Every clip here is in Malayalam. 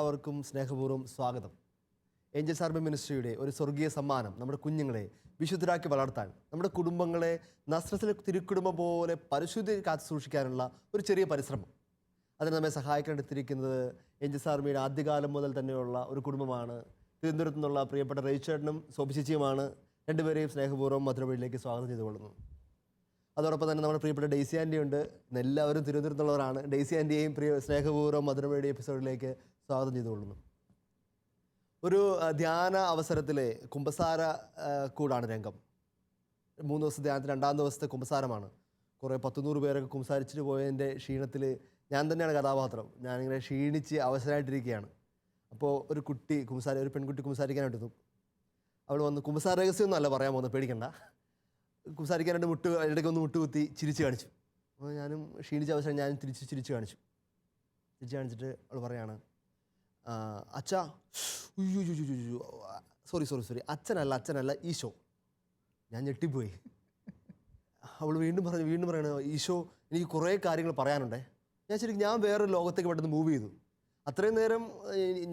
എല്ലാവർക്കും സ്നേഹപൂർവ്വം സ്വാഗതം. ഏഞ്ചൽസ് ആർമി മിനിസ്ട്രിയുടെ ഒരു സ്വർഗീയ സമ്മാനം നമ്മുടെ കുഞ്ഞുങ്ങളെ വിശുദ്ധരാക്കി വളർത്താൻ, നമ്മുടെ കുടുംബങ്ങളെ നസ്രത്തിലെ തിരുക്കുടുംബം പോലെ പരിശുദ്ധി കാത്തു സൂക്ഷിക്കാനുള്ള ഒരു ചെറിയ പരിശ്രമം. അതിന് നമ്മെ സഹായിക്കേണ്ടിരിക്കുന്നത് ഏഞ്ചൽസ് ആർമിയുടെ ആദ്യകാലം മുതൽ തന്നെയുള്ള ഒരു കുടുംബമാണ്. തിരുവനന്തപുരത്തു നിന്നുള്ള പ്രിയപ്പെട്ട റേച്ചേട്ടനും സോഭിച്ചിയുമാണ്. രണ്ടുപേരെയും സ്നേഹപൂർവ്വം മധുരവഴിയിലേക്ക് സ്വാഗതം ചെയ്തുകൊള്ളുന്നു. അതോടൊപ്പം തന്നെ നമ്മുടെ പ്രിയപ്പെട്ട ഡെയ്സി ആൻറ്റി ഉണ്ട്. എല്ലാവരും തിരുവനന്തപുരത്തുള്ളവരാണ്. ഡെയ്സി ആൻറ്റിയെയും സ്നേഹപൂർവ്വം മധുരവഴിയുടെ എപ്പിസോഡിലേക്ക് സ്വാഗതം ചെയ്തുകൊള്ളുന്നു. ഒരു ധ്യാന അവസരത്തിലെ കുമ്പസാര കൂടാണ് രംഗം. 3 ദിവസത്തെ ധ്യാനത്തിൽ 2-ാം ദിവസത്തെ കുമ്പസാരമാണ്. കുറേ 100 പേരൊക്കെ കുമ്പസാരിച്ചിട്ട് പോയതിൻ്റെ ക്ഷീണത്തിൽ ഞാൻ തന്നെയാണ് കഥാപാത്രം. ഞാനിങ്ങനെ ക്ഷീണിച്ച് അവസരമായിട്ടിരിക്കുകയാണ്. അപ്പോൾ ഒരു പെൺകുട്ടി കുമ്പസാരിക്കാനായിട്ട് അവൾ വന്ന് കുമ്പസാര രഹസ്യമൊന്നും അല്ല പറയാൻ പോകുന്നത്, പേടിക്കണ്ട. കുമ്പസാരിക്കാനായിട്ട് ഇടയ്ക്ക് ഒന്ന് മുട്ടുകുത്തി ചിരിച്ച് കാണിച്ചു. അപ്പോൾ ഞാനും ക്ഷീണിച്ച അവസരം ഞാനും ചിരിച്ച് കാണിച്ചിട്ട് അവൾ പറയാണ്, അച്ഛാ, സോറി അച്ഛനല്ല ഈശോ. ഞാൻ ഞെട്ടിപ്പോയി. അവൾ വീണ്ടും പറയണ, ഈശോ എനിക്ക് കുറേ കാര്യങ്ങൾ പറയാനുണ്ടേ. ഞാൻ വേറൊരു ലോകത്തേക്ക് പെട്ടെന്ന് മൂവ് ചെയ്തു. അത്രയും നേരം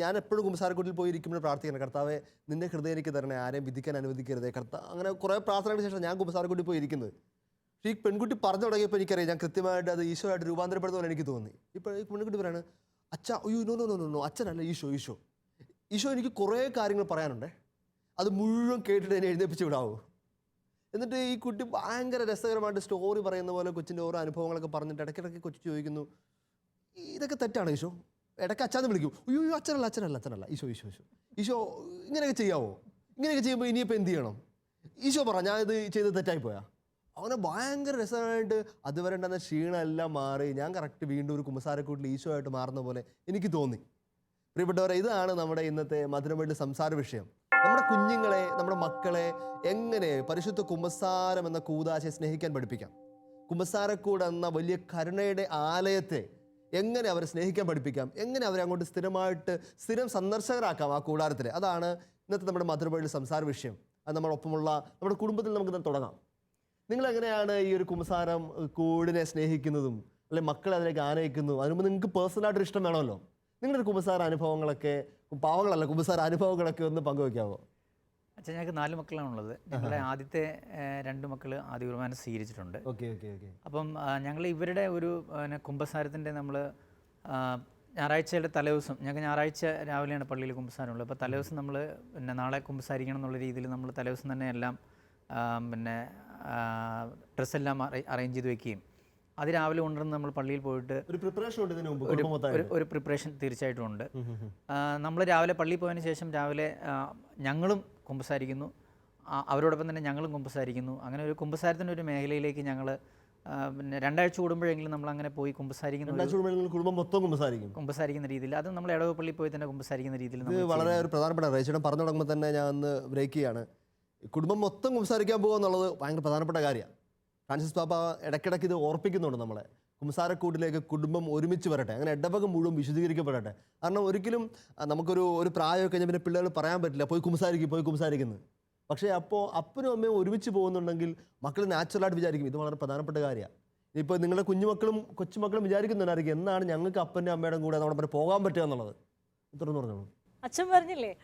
ഞാൻ എപ്പോഴും കുമ്പസാരക്കൂട്ടിൽ പോയിരിക്കുമ്പോൾ പ്രാർത്ഥിക്കണം, കർത്താവെ നിന്റെ ഹൃദയം എനിക്ക് തരണേ, ആരെയും വിധിക്കാൻ അനുവദിക്കരുതേ അങ്ങനെ കുറേ പ്രാർത്ഥനയ്ക്ക് ശേഷം ഞാൻ കുമ്പസാരക്കൂട്ടിൽ പോയി ഇരിക്കുന്നത്. പക്ഷേ ഈ പെൺകുട്ടി പറഞ്ഞു തുടങ്ങിയപ്പോൾ എനിക്കറിയാം ഞാൻ കൃത്യമായിട്ട് അത് ഈശോ ആയിട്ട് രൂപാന്തരപ്പെടുന്ന എനിക്ക് തോന്നി. ഇപ്പോൾ ഈ പെൺകുട്ടി പറയാണ്, അച്ഛാ, നോ അച്ഛനല്ല ഈശോ എനിക്ക് കുറേ കാര്യങ്ങൾ പറയാനുണ്ടേ, അത് മുഴുവൻ കേട്ടിട്ട് എന്നെ എഴുന്നേപ്പിച്ച് വിടാവോ. എന്നിട്ട് ഈ കുട്ടി ഭയങ്കര രസകരമായിട്ട് സ്റ്റോറി പറയുന്ന പോലെ കൊച്ചിൻ്റെ ഓരോ അനുഭവങ്ങളൊക്കെ പറഞ്ഞിട്ട് ഇടയ്ക്കിടയ്ക്ക് കൊച്ചു ചോദിക്കുന്നു, ഇതൊക്കെ തെറ്റാണ് ഈശോ? ഇടയ്ക്ക് അച്ഛാന്ന് വിളിക്കും. അച്ഛനല്ല ഈശോ ഇങ്ങനെയൊക്കെ ചെയ്യാവോ? ഇങ്ങനെയൊക്കെ ചെയ്യുമ്പോൾ ഇനിയിപ്പോൾ എന്ത് ചെയ്യണം? ഈശോ പറ, ഞാൻ ഇത് ചെയ്ത് തെറ്റായിപ്പോയാ? അങ്ങനെ ഭയങ്കര രസമായിട്ട് അതുവരെ ഉണ്ടാകുന്ന ക്ഷീണമെല്ലാം മാറി ഞാൻ കറക്റ്റ് വീണ്ടും ഒരു കുമ്പസാരക്കൂട്ടിൽ ഈശോ ആയിട്ട് മാറുന്ന പോലെ എനിക്ക് തോന്നി. പ്രിയപ്പെട്ടവരെ, ഇതാണ് നമ്മുടെ ഇന്നത്തെ മധുരവഴിയുടെ സംസാര വിഷയം. നമ്മുടെ കുഞ്ഞുങ്ങളെ, നമ്മുടെ മക്കളെ എങ്ങനെ പരിശുദ്ധ കുമ്പസാരം എന്ന കൂദാശയെ സ്നേഹിക്കാൻ പഠിപ്പിക്കാം. കുമ്പസാരക്കൂട് എന്ന വലിയ കരുണയുടെ ആലയത്തെ എങ്ങനെ അവരെ സ്നേഹിക്കാൻ പഠിപ്പിക്കാം, എങ്ങനെ അവരെ അങ്ങോട്ട് സ്ഥിരം സന്ദർശകരാക്കാം ആ കൂടാരത്തിൽ. അതാണ് ഇന്നത്തെ നമ്മുടെ മധുരവഴിയുടെ സംസാര വിഷയം. അത് നമ്മളൊപ്പമുള്ള നമ്മുടെ കുടുംബത്തിൽ നമുക്ക് തുടങ്ങാം. നിങ്ങളെങ്ങനെയാണ് ഈ ഒരു കുമ്പസാരം കൂടിനെ സ്നേഹിക്കുന്നതും അല്ലെങ്കിൽ മക്കളെ അതിലേക്ക് ആനയിക്കുന്നതും? അതിനുമ്പോൾ നിങ്ങൾക്ക് പേഴ്സണലായിട്ടൊരു ഇഷ്ടം വേണമല്ലോ. നിങ്ങളുടെ കുമ്പസാര അനുഭവങ്ങളൊക്കെ, കുമ്പസാര അനുഭവങ്ങളൊക്കെ ഒന്ന് പങ്കുവയ്ക്കാമോ? അച്ഛൻ, ഞങ്ങൾക്ക് 4 മക്കളാണുള്ളത്. ഞങ്ങളുടെ ആദ്യത്തെ 2 മക്കൾ ആദ്യ കുർബാന സ്വീകരിച്ചിട്ടുണ്ട്. അപ്പം ഞങ്ങൾ ഇവരുടെ ഒരു കുമ്പസാരത്തിൻ്റെ നമ്മൾ ഞായറാഴ്ചയുടെ തലേദിവസം, ഞങ്ങൾക്ക് ഞായറാഴ്ച രാവിലെയാണ് പള്ളിയിൽ കുമ്പസാരമുള്ളത്. അപ്പോൾ തലേദിവസം നമ്മൾ നാളെ കുമ്പസാരിക്കണം എന്നുള്ള രീതിയിൽ നമ്മൾ തലേദിവസം തന്നെ എല്ലാം ഡ്രസ്സെല്ലാം അറേഞ്ച് ചെയ്ത് വെക്കുകയും അത് രാവിലെ കൊണ്ടുവന്ന് നമ്മൾ പള്ളിയിൽ പോയിട്ട് ഒരു പ്രിപ്പറേഷൻ തീർച്ചയായിട്ടും ഉണ്ട്. നമ്മൾ രാവിലെ പള്ളിയിൽ പോയതിന് ശേഷം രാവിലെ ഞങ്ങളും കുമ്പസാരിക്കുന്നു, അവരോടൊപ്പം തന്നെ ഞങ്ങളും കുമ്പസാരിക്കുന്നു. അങ്ങനെ ഒരു കുമ്പസാരത്തിൻ്റെ ഒരു മേഖലയിലേക്ക് ഞങ്ങൾ 2 ആഴ്ച കൂടുമ്പോഴെങ്കിലും നമ്മൾ അങ്ങനെ പോയി കുമ്പസാരിക്കുന്ന രീതിയിൽ, അത് നമ്മൾ ഇടവ പള്ളിയിൽ പോയി തന്നെ കുമ്പസാരിക്കുന്ന രീതിയിൽ. വളരെ ഒരു പ്രധാനപ്പെട്ട റേച്ചേട്ടൻ പറഞ്ഞു തുടങ്ങുമ്പോൾ തന്നെ ഞാൻ ഒന്ന് ബ്രേക്ക് ചെയ്യാണ്. കുടുംബം മൊത്തം കുമ്പസാരിക്കാൻ പോകുക എന്നുള്ളത് ഭയങ്കര പ്രധാനപ്പെട്ട കാര്യമാണ്. ഫ്രാൻസിസ് പാപ്പ ഇടയ്ക്കിടയ്ക്ക് ഇത് ഓർപ്പിക്കുന്നുണ്ട് നമ്മളെ. കുമ്പസാരക്കൂട്ടിലേക്ക് കുടുംബം ഒരുമിച്ച് വരട്ടെ, അങ്ങനെ ഇടവകം മുഴുവൻ വിശുദ്ധീകരിക്കപ്പെടട്ടെ. കാരണം ഒരിക്കലും നമുക്കൊരു പ്രായമൊക്കെ കഴിഞ്ഞാൽ പിന്നെ പിള്ളേർ പറയാൻ പറ്റില്ല പോയി കുമ്പസാരിക്കുന്നു. പക്ഷേ അപ്പോൾ അപ്പനും അമ്മയും ഒരുമിച്ച് പോകുന്നുണ്ടെങ്കിൽ മക്കൾ നാച്ചുറലായിട്ട് വിചാരിക്കും ഇത് വളരെ പ്രധാനപ്പെട്ട കാര്യമാണ്. ഇപ്പോൾ നിങ്ങളുടെ കൊച്ചുമക്കളും വിചാരിക്കുന്നുണ്ടായിരിക്കും എന്നാണ് ഞങ്ങൾക്ക് അപ്പൻ്റെ അമ്മയുടെ കൂടെ നമ്മുടെ പോകാൻ പറ്റുക എന്നുള്ളത്. തുറന്നു പറഞ്ഞോളൂ. അച്ഛൻ പറഞ്ഞില്ലേ,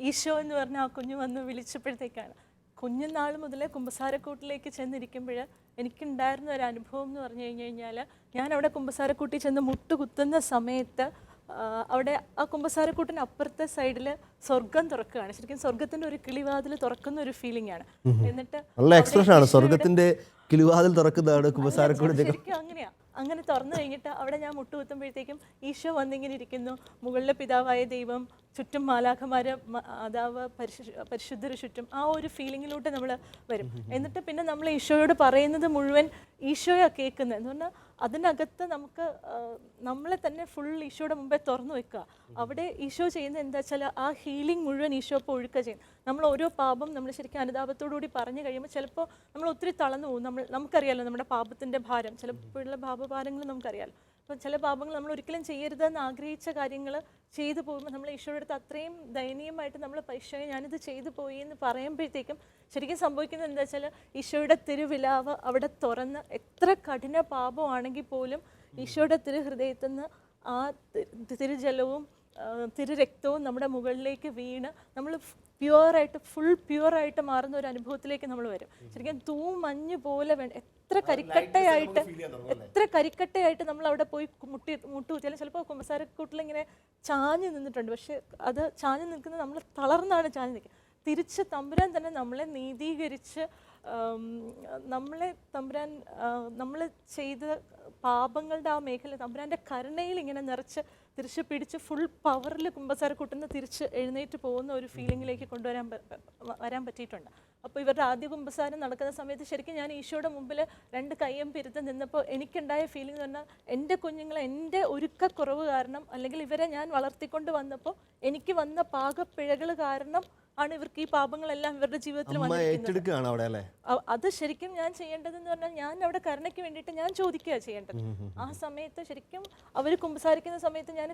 ഈശോ എന്ന് പറഞ്ഞ ആ കുഞ്ഞു വന്ന് വിളിച്ചപ്പോഴത്തേക്കാണ്. കുഞ്ഞുനാൾ മുതലേ കുമ്പസാരക്കൂട്ടിലേക്ക് ചെന്നിരിക്കുമ്പോൾ എനിക്കുണ്ടായിരുന്ന ഒരു അനുഭവം എന്ന് പറഞ്ഞു കഴിഞ്ഞാൽ, ഞാൻ അവിടെ കുമ്പസാരക്കൂട്ടിൽ ചെന്ന് മുട്ടുകുത്തുന്ന സമയത്ത് അവിടെ ആ കുമ്പസാരക്കൂട്ടിന് അപ്പുറത്തെ സൈഡിൽ സ്വർഗം തുറക്കുകയാണ്. ശരിക്കും സ്വർഗത്തിന്റെ ഒരു കിളിവാതിൽ തുറക്കുന്ന ഒരു ഫീലിംഗ് ആണ്. എന്നിട്ട് നല്ല എക്സ്പ്രഷൻ ആണ്, സ്വർഗത്തിന്റെ കിളിവാതിൽ തുറക്കുന്നതാണ് കുമ്പസാരക്കൂട്. ശരിക്കും അങ്ങനെയാ. അങ്ങനെ തുറന്നു കഴിഞ്ഞിട്ട് അവിടെ ഞാൻ മുട്ടുകുത്തുമ്പോഴത്തേക്കും ഈശോ വന്നിങ്ങനെ ഇരിക്കുന്നു. മുകളിലെ പിതാവായ ദൈവം, ചുറ്റും മാലാഖമാര്, മാതാവ്, പരിശുദ്ധര് ചുറ്റും. ആ ഒരു ഫീലിങ്ങിലൂടെ നമ്മൾ വരും. എന്നിട്ട് പിന്നെ നമ്മൾ ഈശോയോട് പറയുന്നത് മുഴുവൻ ഈശോയാ കേൾക്കുന്നത്. എന്ന് പറഞ്ഞാൽ അതിനകത്ത് നമുക്ക് നമ്മളെ തന്നെ ഫുൾ ഈശോയുടെ മുമ്പേ തുറന്നു വെക്കുക. അവിടെ ഈശോ ചെയ്യുന്നത് എന്താ വെച്ചാൽ ആ ഹീലിംഗ് മുഴുവൻ ഈശോ ഇപ്പോൾ ഒഴുക്കുക ചെയ്യും. നമ്മൾ ഓരോ പാപം നമ്മൾ ശരിക്കും അനുതാപത്തോടുകൂടി പറഞ്ഞു കഴിയുമ്പോൾ ചിലപ്പോൾ നമ്മൾ ഒത്തിരി തളർന്നു പോകും. നമുക്കറിയാലോ നമ്മുടെ പാപത്തിൻ്റെ ഭാരം, ചിലപ്പോഴുള്ള പാപഭാരങ്ങൾ നമുക്കറിയാലോ. അപ്പം ചില പാപങ്ങൾ നമ്മൾ ഒരിക്കലും ചെയ്യരുതെന്ന് ആഗ്രഹിച്ച കാര്യങ്ങൾ ചെയ്തു പോകുമ്പോൾ നമ്മൾ ഈശോയുടെ അടുത്ത് അത്രയും ദയനീയമായിട്ട് നമ്മൾ ഈശോയെ ഞാനിത് ചെയ്തു പോയി എന്ന് പറയുമ്പോഴത്തേക്കും ശരിക്കും സംഭവിക്കുന്നത് എന്താ വെച്ചാൽ ഈശോയുടെ തിരുവിലാവ് അവിടെ തുറന്ന് എത്ര കഠിന പാപമാണെങ്കിൽ പോലും ഈശോയുടെ തിരുഹൃദയത്തിൽ നിന്ന് ആ തിരുജലവും തിരുരക്തവും നമ്മുടെ മുകളിലേക്ക് വീണ് നമ്മൾ പ്യുവറായിട്ട് ഫുൾ പ്യുവറായിട്ട് മാറുന്ന ഒരു അനുഭവത്തിലേക്ക് നമ്മൾ വരും. ശരിക്കും തൂമഞ്ഞ് പോലെ എത്ര കരിക്കട്ടയായിട്ട് നമ്മൾ അവിടെ പോയി മുട്ടുകുത്തിയാലും ചിലപ്പോൾ കുമ്പസാരക്കൂട്ടിലിങ്ങനെ ചാഞ്ഞ് നിന്നിട്ടുണ്ട്. പക്ഷെ അത് ചാഞ്ഞ് നിൽക്കുന്നത് നമ്മൾ തളർന്നാണ് ചാഞ്ഞ് നിൽക്കുക. തിരിച്ച് തമ്പുരാൻ തന്നെ നമ്മളെ നീതീകരിച്ച് നമ്മൾ ചെയ്ത പാപങ്ങളുടെ ആ മേഖല തമ്പുരാൻ്റെ കരുണയിൽ ഇങ്ങനെ നിറച്ച് തിരിച്ച് പിടിച്ച് ഫുൾ പവറിൽ കുമ്പസാരക്കൂട്ടുന്ന തിരിച്ച് എഴുന്നേറ്റ് പോകുന്ന ഒരു ഫീലിങ്ങിലേക്ക് വരാൻ പറ്റിയിട്ടുണ്ട്. അപ്പോൾ ഇവരുടെ ആദ്യ കുമ്പസാരം നടക്കുന്ന സമയത്ത് ശരിക്കും ഞാൻ ഈശോയുടെ മുമ്പിൽ 2 കൈയും പിരുത്ത് നിന്നപ്പോൾ എനിക്കുണ്ടായ ഫീലിംഗ് എന്ന് പറഞ്ഞാൽ എൻ്റെ കുഞ്ഞുങ്ങളെ എൻ്റെ ഒരുക്കക്കുറവ് കാരണം അല്ലെങ്കിൽ ഇവരെ ഞാൻ വളർത്തിക്കൊണ്ട് വന്നപ്പോൾ എനിക്ക് വന്ന പാകപ്പിഴകൾ കാരണം ആണ് ഇവർക്ക് ഈ പാപങ്ങളെല്ലാം ഇവരുടെ ജീവിതത്തിൽ വന്നിരിക്കുന്നത്. അത് ശരിക്കും ഞാൻ ചെയ്യേണ്ടതെന്ന് പറഞ്ഞാൽ ഞാൻ അവിടെ കരുണയ്ക്ക് വേണ്ടിയിട്ട് ഞാൻ ചോദിക്കുക ചെയ്യേണ്ടത്. ആ സമയത്ത് ശരിക്കും അവർ കുമ്പസാരിക്കുന്ന സമയത്ത് ഞാൻ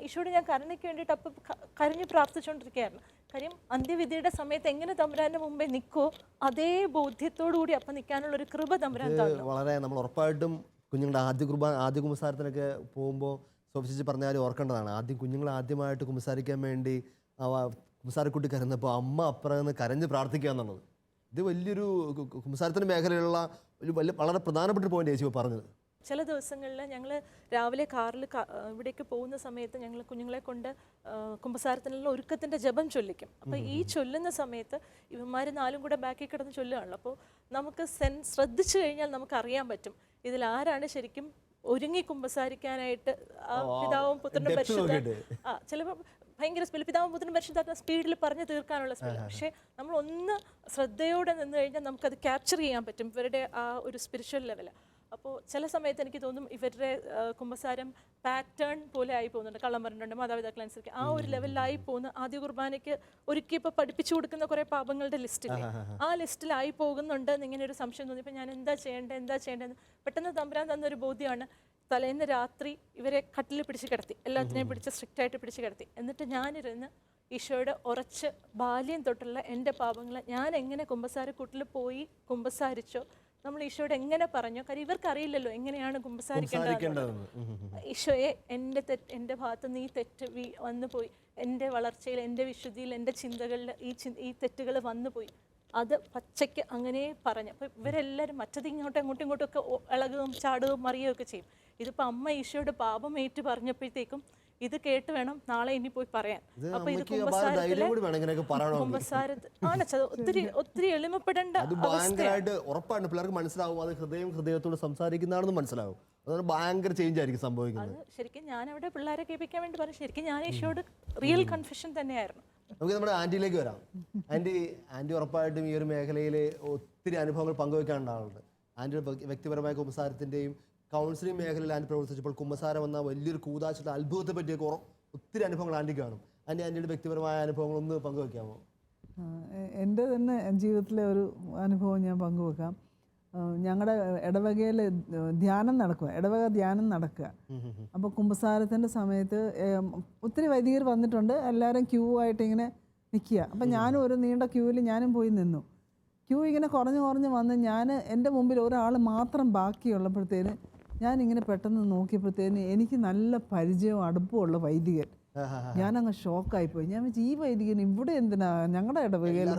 ഈശോയോട് ഞാൻ കരുണയ്ക്ക് വേണ്ടിയിട്ട് അപ്പം കരഞ്ഞ് പ്രാർത്ഥിച്ചുകൊണ്ടിരിക്കുകയായിരുന്നു. കാര്യം അന്ത്യവിധിയുടെ സമയത്ത് എങ്ങനെ തമ്പുരാന്റെ മുമ്പേ നിൽക്കോ അതേ ബോധ്യത്തോടു കൂടി അപ്പം നിൽക്കാനുള്ള ഒരു കൃപ തമ്പുരാൻ തന്നു. വളരെ നമ്മൾ ഉറപ്പായിട്ടും കുഞ്ഞുങ്ങളുടെ ആദ്യ കുമ്പസാരത്തിനൊക്കെ പോകുമ്പോൾ സോഫിച്ച് പറഞ്ഞാലും ഓർക്കേണ്ടതാണ്. ആദ്യം കുഞ്ഞുങ്ങൾ ആദ്യമായിട്ട് കുമ്പസാരിക്കാൻ വേണ്ടി കുമ്പസാരക്കുട്ടി കരഞ്ഞപ്പോൾ അമ്മ അപ്പുറം നിന്ന് കരഞ്ഞ് പ്രാർത്ഥിക്കുക എന്നുള്ളത് ഇത് വലിയൊരു കുമ്പസാരത്തിൻ്റെ മേഖലയിലുള്ള ഒരു വളരെ പ്രധാനപ്പെട്ട പോയിന്റ് ചേച്ചി പറഞ്ഞത്. ചില ദിവസങ്ങളിൽ ഞങ്ങൾ രാവിലെ കാറിൽ ഇവിടേക്ക് പോകുന്ന സമയത്ത് ഞങ്ങൾ കുഞ്ഞുങ്ങളെ കൊണ്ട് കുമ്പസാരത്തിനുള്ള ഒരുക്കത്തിൻ്റെ ജപം ചൊല്ലിക്കും. അപ്പോൾ ഈ ചൊല്ലുന്ന സമയത്ത് ഇവന്മാർ 4 കൂടെ ബാക്കിൽ കിടന്ന് ചൊല്ലുകയാണല്ലോ. അപ്പോൾ നമുക്ക് ശ്രദ്ധിച്ചു കഴിഞ്ഞാൽ നമുക്ക് അറിയാൻ പറ്റും ഇതിൽ ആരാണ് ശരിക്കും ഒരുങ്ങി കുമ്പസാരിക്കാനായിട്ട്. പിതാവും പുത്രനും പരിശുദ്ധ ചിലപ്പോൾ ഭയങ്കര പിതാവും പുത്രനും പരിശുദ്ധാത്മ സ്പീഡിൽ പറഞ്ഞ് തീർക്കാനുള്ള സ്പീഡ്. പക്ഷേ നമ്മൾ ഒന്ന് ശ്രദ്ധയോടെ നിന്ന് കഴിഞ്ഞാൽ നമുക്കത് ക്യാപ്ചർ ചെയ്യാൻ പറ്റും ഇവരുടെ ആ ഒരു സ്പിരിച്വൽ ലെവൽ. അപ്പോൾ ചില സമയത്ത് എനിക്ക് തോന്നും ഇവരുടെ കുമ്പസാരം പാറ്റേൺ പോലെ ആയി പോകുന്നുണ്ട്. കള്ളം പറഞ്ഞിട്ടുണ്ട്, മാതാപിതാക്കളനുസരിച്ച് ആ ഒരു ലെവലിലായി പോകുന്ന ആദ്യ കുർബാനയ്ക്ക് ഒരുക്കി ഇപ്പോൾ പഠിപ്പിച്ചു കൊടുക്കുന്ന കുറേ പാപങ്ങളുടെ ലിസ്റ്റില്ലേ ആ ലിസ്റ്റിലായി പോകുന്നുണ്ട് എന്നിങ്ങനെ ഒരു സംശയം തോന്നി. ഇപ്പം ഞാൻ എന്താ ചെയ്യേണ്ടതെന്ന് പെട്ടെന്ന് തമ്പുരാൻ തന്നൊരു ബോധ്യമാണ്. തലേന്ന് രാത്രി ഇവരെ കട്ടിൽ പിടിച്ച് കിടത്തി, എല്ലാത്തിനെയും പിടിച്ച് സ്ട്രിക്റ്റായിട്ട് പിടിച്ച് കിടത്തി. എന്നിട്ട് ഞാനിരുന്ന് ഈശോയുടെ ഉറച്ച് ബാല്യം തൊട്ടുള്ള എൻ്റെ പാപങ്ങൾ ഞാൻ എങ്ങനെ കുമ്പസാരക്കൂട്ടിൽ പോയി കുമ്പസാരിച്ചോ നമ്മൾ ഈശോയോട് എങ്ങനെ പറഞ്ഞോ. കാര്യം ഇവർക്കറിയില്ലല്ലോ എങ്ങനെയാണ് കുമ്പസാരിക്കേണ്ടത്. ഈശോയെ എൻ്റെ ഭാഗത്ത് നിന്ന് ഈ തെറ്റ് വന്നു പോയി, എൻ്റെ വളർച്ചയിൽ, എൻ്റെ വിശുദ്ധിയിൽ, എൻ്റെ ചിന്തകളിൽ ഈ തെറ്റുകൾ വന്നു പോയി. അത് പച്ചയ്ക്ക് അങ്ങനെ പറഞ്ഞു. അപ്പോൾ ഇവരെല്ലാവരും മറ്റത് അങ്ങോട്ടും ഇങ്ങോട്ടും ഒക്കെ ഇളകുകയും ചാടുകയും മറിയുകയും ഒക്കെ ചെയ്യും. ഇതിപ്പോൾ അമ്മ ഈശോയുടെ പാപം ഏറ്റു പറഞ്ഞപ്പോഴത്തേക്കും ഇത് കേട്ട് വേണം നാളെ ഇനി പോയി പറയാൻ. അപ്പൊ ഇത് ഒത്തിരി എളിമപ്പെടേണ്ട ഉറപ്പാണ്. പിള്ളേർക്ക് മനസ്സിലാവും അത് ഹൃദയത്തോട് സംസാരിക്കുന്നതാണെന്ന് മനസ്സിലാവും. അതാണ് ഭയങ്കര ചേഞ്ച് ആയിരിക്കും സംഭവിക്കുന്നത്. ശരിക്കും ഞാൻ അവിടെ പിള്ളേരെ കേൾപ്പിക്കാൻ വേണ്ടി പറഞ്ഞു. ശരിക്കും ഞാൻ ഈശോയോട് റിയൽ കൺഫെഷൻ തന്നെയായിരുന്നു. നമുക്ക് നമ്മുടെ ആന്റിയിലേക്ക് വരാം. ആന്റി ഉറപ്പായിട്ടും ഈ ഒരു മേഖലയിൽ ഒത്തിരി അനുഭവങ്ങൾ പങ്കുവെക്കാനുണ്ടാവുന്നുണ്ട്. ആന്റിയുടെ വ്യക്തിപരമായ കുമ്പസാരത്തിന്റെയും കൗൺസിലിംഗ് മേഖലയിൽ ആൻറ്റി പ്രവർത്തിച്ചപ്പോൾ കുമ്പസാരം എന്ന വലിയൊരു കൂതാശയുടെ അത്ഭുതത്തെ പറ്റിയൊക്കെ ഒത്തിരി അനുഭവങ്ങൾ ആൻറ്റിക്ക് കാണും. ആൻറ്റിയുടെ വ്യക്തിപരമായ അനുഭവങ്ങൾ ഒന്ന് പങ്കുവെക്കാമോ? എൻ്റെ തന്നെ ജീവിതത്തിലെ ഒരു അനുഭവം ഞാൻ പങ്കുവെക്കാം. ഞങ്ങളുടെ ഇടവകയിൽ ഇടവക ധ്യാനം നടക്കുക. അപ്പോൾ കുമ്പസാരത്തിൻ്റെ സമയത്ത് ഒത്തിരി വൈദികർ വന്നിട്ടുണ്ട്. എല്ലാവരും ക്യൂ ആയിട്ട് ഇങ്ങനെ നിൽക്കുക. അപ്പം ഞാനും ഒരു നീണ്ട ക്യൂവിൽ ഞാനും പോയി നിന്നു. ക്യൂ ഇങ്ങനെ കുറഞ്ഞ് വന്ന് എൻ്റെ മുമ്പിൽ ഒരാൾ മാത്രം ബാക്കിയുള്ളപ്പോഴത്തേന് ഞാനിങ്ങനെ പെട്ടെന്ന് നോക്കിയപ്പോഴത്തേന് എനിക്ക് നല്ല പരിചയവും അടുപ്പമുള്ള വൈദികൻ. ഞാനങ്ങ് ഷോക്കായിപ്പോയി. ഞാൻ വെച്ചാൽ ഈ വൈദികൻ ഇവിടെ എന്തിനാ ഞങ്ങളുടെ ഇടവകയിൽ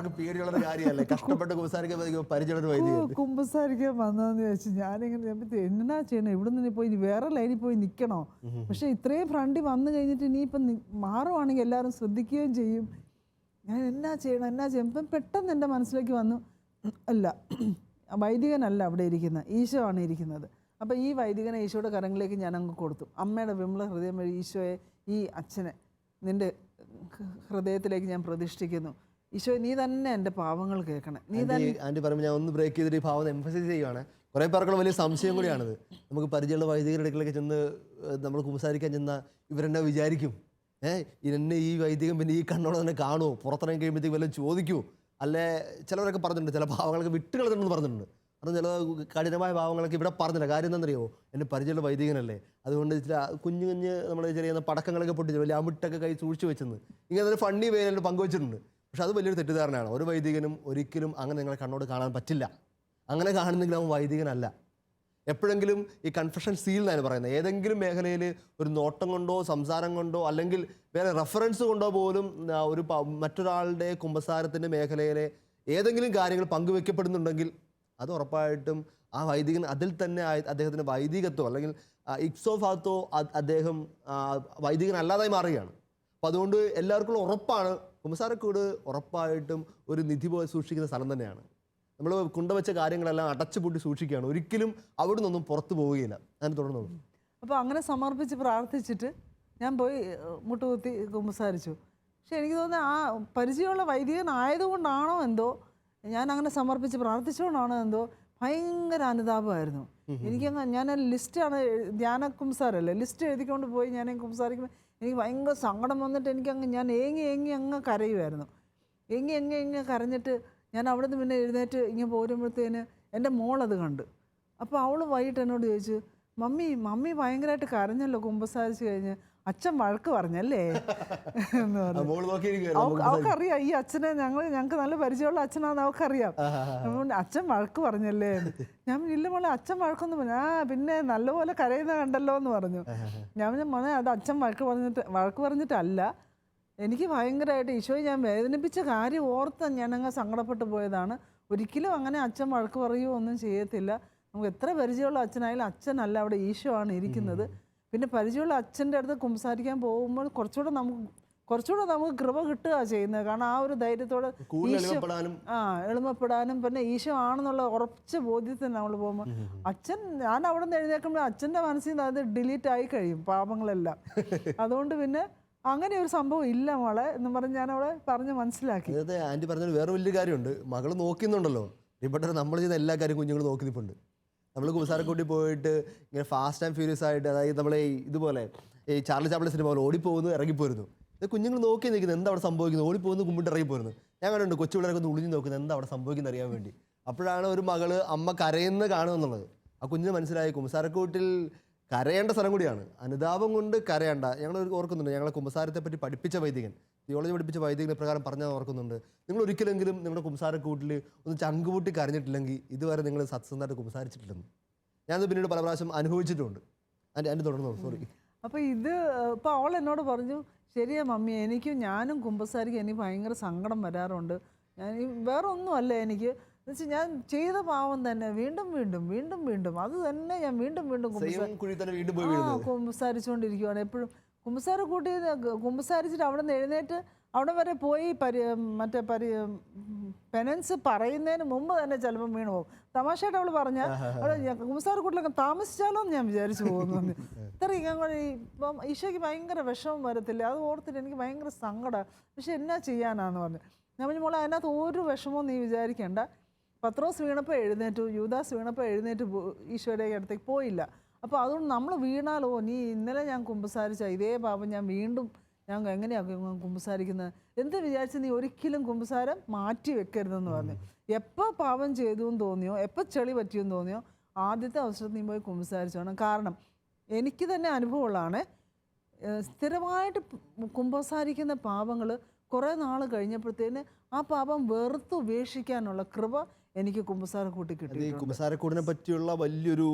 കുമ്പസാരിക്കാൻ വന്നതെന്ന് ചോദിച്ചു. ഞാനിങ്ങനെ എന്നാ ചെയ്യണം, ഇവിടെ നിന്ന് പോയി വേറെ ലൈനിൽ പോയി നിൽക്കണോ? പക്ഷെ ഇത്രയും ഫ്രണ്ടിൽ വന്നു കഴിഞ്ഞിട്ട് ഇനിയിപ്പം മാറുവാണെങ്കിൽ എല്ലാവരും ശ്രദ്ധിക്കുകയും ചെയ്യും. ഞാൻ എന്നാ ചെയ്യണം ഇപ്പം പെട്ടെന്ന് എൻ്റെ മനസ്സിലേക്ക് വന്നു, അല്ല വൈദികനല്ല അവിടെ ഇരിക്കുന്നത്, ഈശോ ആണ് ഇരിക്കുന്നത്. അപ്പോൾ ഈ വൈദികനെ ഈശോയുടെ കരങ്ങളിലേക്ക് ഞാൻ അങ്ങ് കൊടുത്തു. അമ്മയുടെ വിമല ഹൃദയം വഴി ഈശോയെ ഈ അച്ഛനെ നിൻ്റെ ഹൃദയത്തിലേക്ക് ഞാൻ പ്രതിഷ്ഠിക്കുന്നു. ഈശോ നീ തന്നെ എൻ്റെ പാവങ്ങൾ കേൾക്കണം. നീ തന്നെ ആൻറ്റി പറയുമ്പോൾ ഞാൻ ഒന്ന് ബ്രേക്ക് ചെയ്തിട്ട് ഈ ഭാവം എംഫസൈസ് ചെയ്യുവാണ്. കുറേ പേർക്കുള്ള വലിയ സംശയം കൂടിയാണിത്. നമുക്ക് പരിചയമുള്ള വൈദികരുടെ അടുക്കലേക്ക് ചെന്ന് നമ്മൾ കുമ്പസാരിക്കാൻ ചെന്നാൽ ഇവരെന്നെ വിചാരിക്കും, എന്നെ ഈ വൈദികൻ പിന്നെ ഈ കണ്ണോടെ തന്നെ കാണുമോ, പുറത്തിറങ്ങി കഴിയുമ്പോഴത്തേക്ക് വല്ലതും ചോദിക്കുമോ? അല്ലെ ചിലവരൊക്കെ പറഞ്ഞിട്ടുണ്ട്, ചില ഭാവങ്ങളൊക്കെ വിട്ടുകളഞ്ഞെന്ന് പറഞ്ഞിട്ടുണ്ട്. കാരണം ചില കഠിനമായ ഭാവങ്ങളൊക്കെ ഇവിടെ പറഞ്ഞില്ല. കാര്യം എന്താണെന്നറിയോ, എൻ്റെ പരിചയമുള്ള വൈദികനല്ലേ, അതുകൊണ്ട് ചില കുഞ്ഞു നമ്മൾ ചെറിയ പടക്കങ്ങളൊക്കെ പൊട്ടിച്ച് വലിയ അമിട്ടൊക്കെ കൈ സൂക്ഷിച്ചു വെച്ചെന്ന് ഇങ്ങനെ ഒരു ഫണ്ണി വേനൽ പങ്കുവച്ചിട്ടുണ്ട്. പക്ഷെ അത് വലിയൊരു തെറ്റിദ്ധാരണയാണ്. ഒരു വൈദികനും ഒരിക്കലും അങ്ങനെ നിങ്ങളെ കണ്ണോട് കാണാൻ പറ്റില്ല. അങ്ങനെ കാണുന്നെങ്കിൽ അവൻ വൈദികനല്ല. എപ്പോഴെങ്കിലും ഈ കൺഫെഷൻ സീൽ എന്നാണ് പറയുന്നത്, ഏതെങ്കിലും മേഖലയിൽ ഒരു നോട്ടം കൊണ്ടോ സംസാരം കൊണ്ടോ അല്ലെങ്കിൽ വേറെ റെഫറൻസ് കൊണ്ടോ പോലും മറ്റൊരാളുടെ കുമ്പസാരത്തിൻ്റെ മേഖലയിലെ ഏതെങ്കിലും കാര്യങ്ങൾ പങ്കുവെക്കപ്പെടുന്നുണ്ടെങ്കിൽ അത് ഉറപ്പായിട്ടും ആ വൈദികൻ അതിൽ തന്നെ അദ്ദേഹത്തിൻ്റെ വൈദികത്വം അല്ലെങ്കിൽ ഇക്സോഫാത്തോ അദ്ദേഹം വൈദികൻ അല്ലാതായി മാറുകയാണ്. അപ്പോൾ അതുകൊണ്ട് എല്ലാവർക്കും ഉറപ്പാണ് കുമ്പസാരക്കൂട് ഉറപ്പായിട്ടും ഒരു നിധി പോലെ സൂക്ഷിക്കുന്ന സ്ഥലം തന്നെയാണ്. നമ്മൾ കൊണ്ടുവച്ച കാര്യങ്ങളെല്ലാം അടച്ചുപൂട്ടി സൂക്ഷിക്കുകയാണ്, ഒരിക്കലും അവിടെ നിന്നൊന്നും പുറത്തു പോവുകയില്ല. ഞാൻ തുടർന്നോളൂ. അപ്പോൾ അങ്ങനെ സമർപ്പിച്ച് പ്രാർത്ഥിച്ചിട്ട് ഞാൻ പോയി മുട്ടുകുത്തി കുമ്പസാരിച്ചു. പക്ഷെ എനിക്ക് തോന്നുന്നത് ആ പരിചയമുള്ള വൈദികനായതുകൊണ്ടാണോ എന്തോ, ഞാൻ അങ്ങനെ സമർപ്പിച്ച് പ്രാർത്ഥിച്ചുകൊണ്ടാണോ എന്തോ ഭയങ്കര അനുതാപമായിരുന്നു എനിക്കങ്ങ്. ഞാൻ ലിസ്റ്റാണ്, ധ്യാന കുമ്പസാരല്ലേ, ലിസ്റ്റ് എഴുതിക്കൊണ്ട് പോയി ഞാൻ കുമ്പസാരിക്കുമ്പോൾ എനിക്ക് ഭയങ്കര സങ്കടം വന്നിട്ട് എനിക്കങ്ങ് ഞാൻ ഏങ്ങി അങ്ങ് കരയുമായിരുന്നു. ഏങ്ങി കരഞ്ഞിട്ട് ഞാൻ അവിടെ നിന്ന് പിന്നെ എഴുന്നേറ്റ് ഇങ്ങനെ പോരുമ്പോഴത്തേന് എൻ്റെ മോളത് കണ്ട്. അപ്പോൾ അവൾ വൈകിട്ട് എന്നോട് ചോദിച്ചു, മമ്മി ഭയങ്കരമായിട്ട് കരഞ്ഞല്ലോ കുമ്പസാരിച്ച് കഴിഞ്ഞ്, അച്ഛൻ വഴക്ക് പറഞ്ഞല്ലേ എന്ന് പറഞ്ഞു. അവൾക്കറിയാം ഈ അച്ഛനെ, ഞങ്ങൾക്ക് നല്ല പരിചയമുള്ള അച്ഛനാണെന്ന് അവൾക്കറിയാം. അച്ഛൻ വഴക്ക് പറഞ്ഞല്ലേ എന്ന്. ഞാൻ ഇല്ല മോളെ അച്ഛൻ വഴക്കൊന്നും പറഞ്ഞു. പിന്നെ നല്ലപോലെ കരയുന്ന കണ്ടല്ലോ എന്ന് പറഞ്ഞു. ഞാൻ മോനെ അത് അച്ഛൻ വഴക്ക് പറഞ്ഞിട്ടല്ല, എനിക്ക് ഭയങ്കരമായിട്ട് ഈശോയെ ഞാൻ വേദനിപ്പിച്ച കാര്യം ഓർത്ത് ഞാനങ്ങ് സങ്കടപ്പെട്ടു പോയതാണ്. ഒരിക്കലും അങ്ങനെ അച്ഛൻ വഴക്ക് പറയുകയോ ഒന്നും ചെയ്യത്തില്ല. നമുക്ക് എത്ര പരിചയമുള്ള അച്ഛനായാലും അച്ഛനല്ല, അവിടെ ഈശോ ആണ് ഇരിക്കുന്നത്. പിന്നെ പരിചയമുള്ള അച്ഛൻ്റെ അടുത്ത് കുമ്പസാരിക്കാൻ പോകുമ്പോൾ കുറച്ചുകൂടെ നമുക്ക് കൃപ കിട്ടുക ചെയ്യുന്നത്. കാരണം ആ ഒരു ധൈര്യത്തോടെ എളിമപ്പെടാനും പിന്നെ ഈശോ ആണെന്നുള്ള ഉറച്ച ബോധ്യത്തിന് നമ്മൾ പോകുമ്പോൾ അച്ഛൻ, ഞാൻ അവിടെ നിന്ന് എഴുന്നേൽക്കുമ്പോൾ അച്ഛൻ്റെ മനസ്സിൽ നിന്ന് അത് ഡിലീറ്റ് ആയി കഴിയും പാപങ്ങളെല്ലാം. അതുകൊണ്ട് പിന്നെ അങ്ങനെ ഒരു സംഭവം ഇല്ല മോളെ എന്ന് പറഞ്ഞ് ഞാൻ അവളെ പറഞ്ഞ് മനസ്സിലാക്കി. അതെ, ആൻറ്റി പറഞ്ഞാൽ വേറെ വലിയ കാര്യമുണ്ട്. മകൾ നോക്കുന്നുണ്ടല്ലോ, ഇവിടെ നമ്മൾ ചെയ്ത എല്ലാ കാര്യം കുഞ്ഞുങ്ങൾ നോക്കി നിൽപ്പുണ്ട്. നമ്മൾ കുമ്പസാരക്കൂട്ടി പോയിട്ട് ഇങ്ങനെ ഫാസ്റ്റ് ആൻഡ് ഫ്യൂരിയസ് ആയിട്ട്, അതായത് നമ്മളെ ഇതുപോലെ ഈ ചാർലി ചാപ്ലിൻ സിനിമ പോലെ ഓടിപ്പോകുന്നു ഇറങ്ങിപ്പോരുന്നു. ഇത് കുഞ്ഞുങ്ങൾ നോക്കി നിൽക്കുന്നത്, എന്താ അവിടെ സംഭവിക്കുന്നത്, ഓടിപ്പോകുന്നു കുമ്പിട്ട് ഇറങ്ങിപ്പോരുന്നു. ഞാൻ കണ്ടുണ്ട് കൊച്ചു പിള്ളേരൊക്കെ ഒന്ന് ഒളിഞ്ഞു നോക്കുന്നത് എന്താ അവിടെ സംഭവിക്കുന്നത് അറിയാൻ വേണ്ടി. അപ്പോഴാണ് ഒരു മകള് അമ്മ കരയുന്ന കാണുമെന്നുള്ളത്. ആ കുഞ്ഞിന് മനസ്സിലായി കുമ്പസാരക്കൂട്ടിൽ കരയേണ്ട സ്ഥലം കൂടിയാണ്, അനുതാപം കൊണ്ട് കരയേണ്ട. ഞങ്ങൾ ഓർക്കുന്നുണ്ട്, ഞങ്ങളെ കുമ്പസാരത്തെ പറ്റി പഠിപ്പിച്ച വൈദികൻ, തിയോളജി പഠിപ്പിച്ച വൈദികനെ പ്രകാരം പറഞ്ഞാൽ ഓർക്കുന്നുണ്ട്, നിങ്ങൾ ഒരിക്കലെങ്കിലും നിങ്ങളുടെ കുമ്പസാരക്കൂട്ടിൽ ഒന്ന് ചങ്കുപൂട്ടി കരഞ്ഞിട്ടില്ലെങ്കിൽ ഇതുവരെ നിങ്ങൾ സത്സന്ധമായിട്ട് കുമ്പസാരിച്ചിട്ടില്ലെന്ന് ഞാനത് പിന്നീട് പല പ്രാവശ്യം അനുഭവിച്ചിട്ടുണ്ട്. അതിൻ്റെ തുടർന്നു, സോറി. അപ്പോൾ ഇപ്പോൾ അവൾ എന്നോട് പറഞ്ഞു, ശരിയാ മമ്മി, ഞാനും കുമ്പസാരിക്കും എനിക്ക് ഭയങ്കര സങ്കടം വരാറുണ്ട്. വേറെ ഒന്നുമല്ല എനിക്ക് എന്നുവെച്ചാൽ ഞാൻ ചെയ്ത പാവം തന്നെ വീണ്ടും അത് തന്നെ ഞാൻ വീണ്ടും കുമ്പസാരിച്ചുകൊണ്ടിരിക്കുകയാണ്. എപ്പോഴും കുമ്പസാരിച്ചിട്ട് അവിടെ നിന്ന് എഴുന്നേറ്റ് അവിടെ വരെ പോയി പെനൻസ് പറയുന്നതിന് മുമ്പ് തന്നെ ചിലപ്പോൾ വീണ് പോകും. തമാശയായിട്ട് അവൾ പറഞ്ഞാൽ അവിടെ കുമ്പസാരക്കൂട്ടിലൊക്കെ താമസിച്ചാലോ എന്ന് ഞാൻ വിചാരിച്ചു പോകുന്നു. ഇത്രയും ഇപ്പം ഈശോയ്ക്ക് ഭയങ്കര വിഷമം വരത്തില്ല, അത് ഓർത്തിട്ട് എനിക്ക് ഭയങ്കര സങ്കടം. പക്ഷെ എന്നാ ചെയ്യാനാന്ന് പറഞ്ഞു. ഞാൻ പറഞ്ഞു, മോളെ അതിനകത്ത് ഒരു വിഷമവും നീ വിചാരിക്കേണ്ട. പത്രോസ് വീണപ്പോൾ എഴുന്നേറ്റു, യൂദാസ് വീണപ്പോൾ എഴുന്നേറ്റ് ഈശോയുടെ അടുത്തേക്ക് പോയില്ല. അപ്പോൾ അതുകൊണ്ട് നമ്മൾ വീണാലോ, നീ ഇന്നലെ ഞാൻ കുമ്പസാരിച്ച ഇതേ പാപം ഞാൻ എങ്ങനെയാണ് കുമ്പസാരിക്കുന്നത്, എന്ത് വിചാരിച്ച് നീ ഒരിക്കലും കുമ്പസാരം മാറ്റി വെക്കരുതെന്ന് പറഞ്ഞു. എപ്പോൾ പാപം ചെയ്തു എന്ന് തോന്നിയോ, എപ്പോൾ ചെളി പറ്റിയെന്ന് തോന്നിയോ ആദ്യത്തെ അവസരത്തിൽ നീ പോയി കുമ്പസാരിച്ചോണം. കാരണം എനിക്ക് തന്നെ അനുഭവമുള്ളതാണ്, സ്ഥിരമായിട്ട് കുമ്പസാരിക്കുന്ന പാപങ്ങൾ കുറേ നാൾ കഴിഞ്ഞപ്പോഴത്തേന് ആ പാപം വെറുത്ത് ഉപേക്ഷിക്കാനുള്ള കൃപ എനിക്ക് കുമ്പസാരക്കൂട്ടി കിട്ടി. ഈ കുമ്പസാരക്കൂടിനെ പറ്റിയുള്ള വലിയൊരു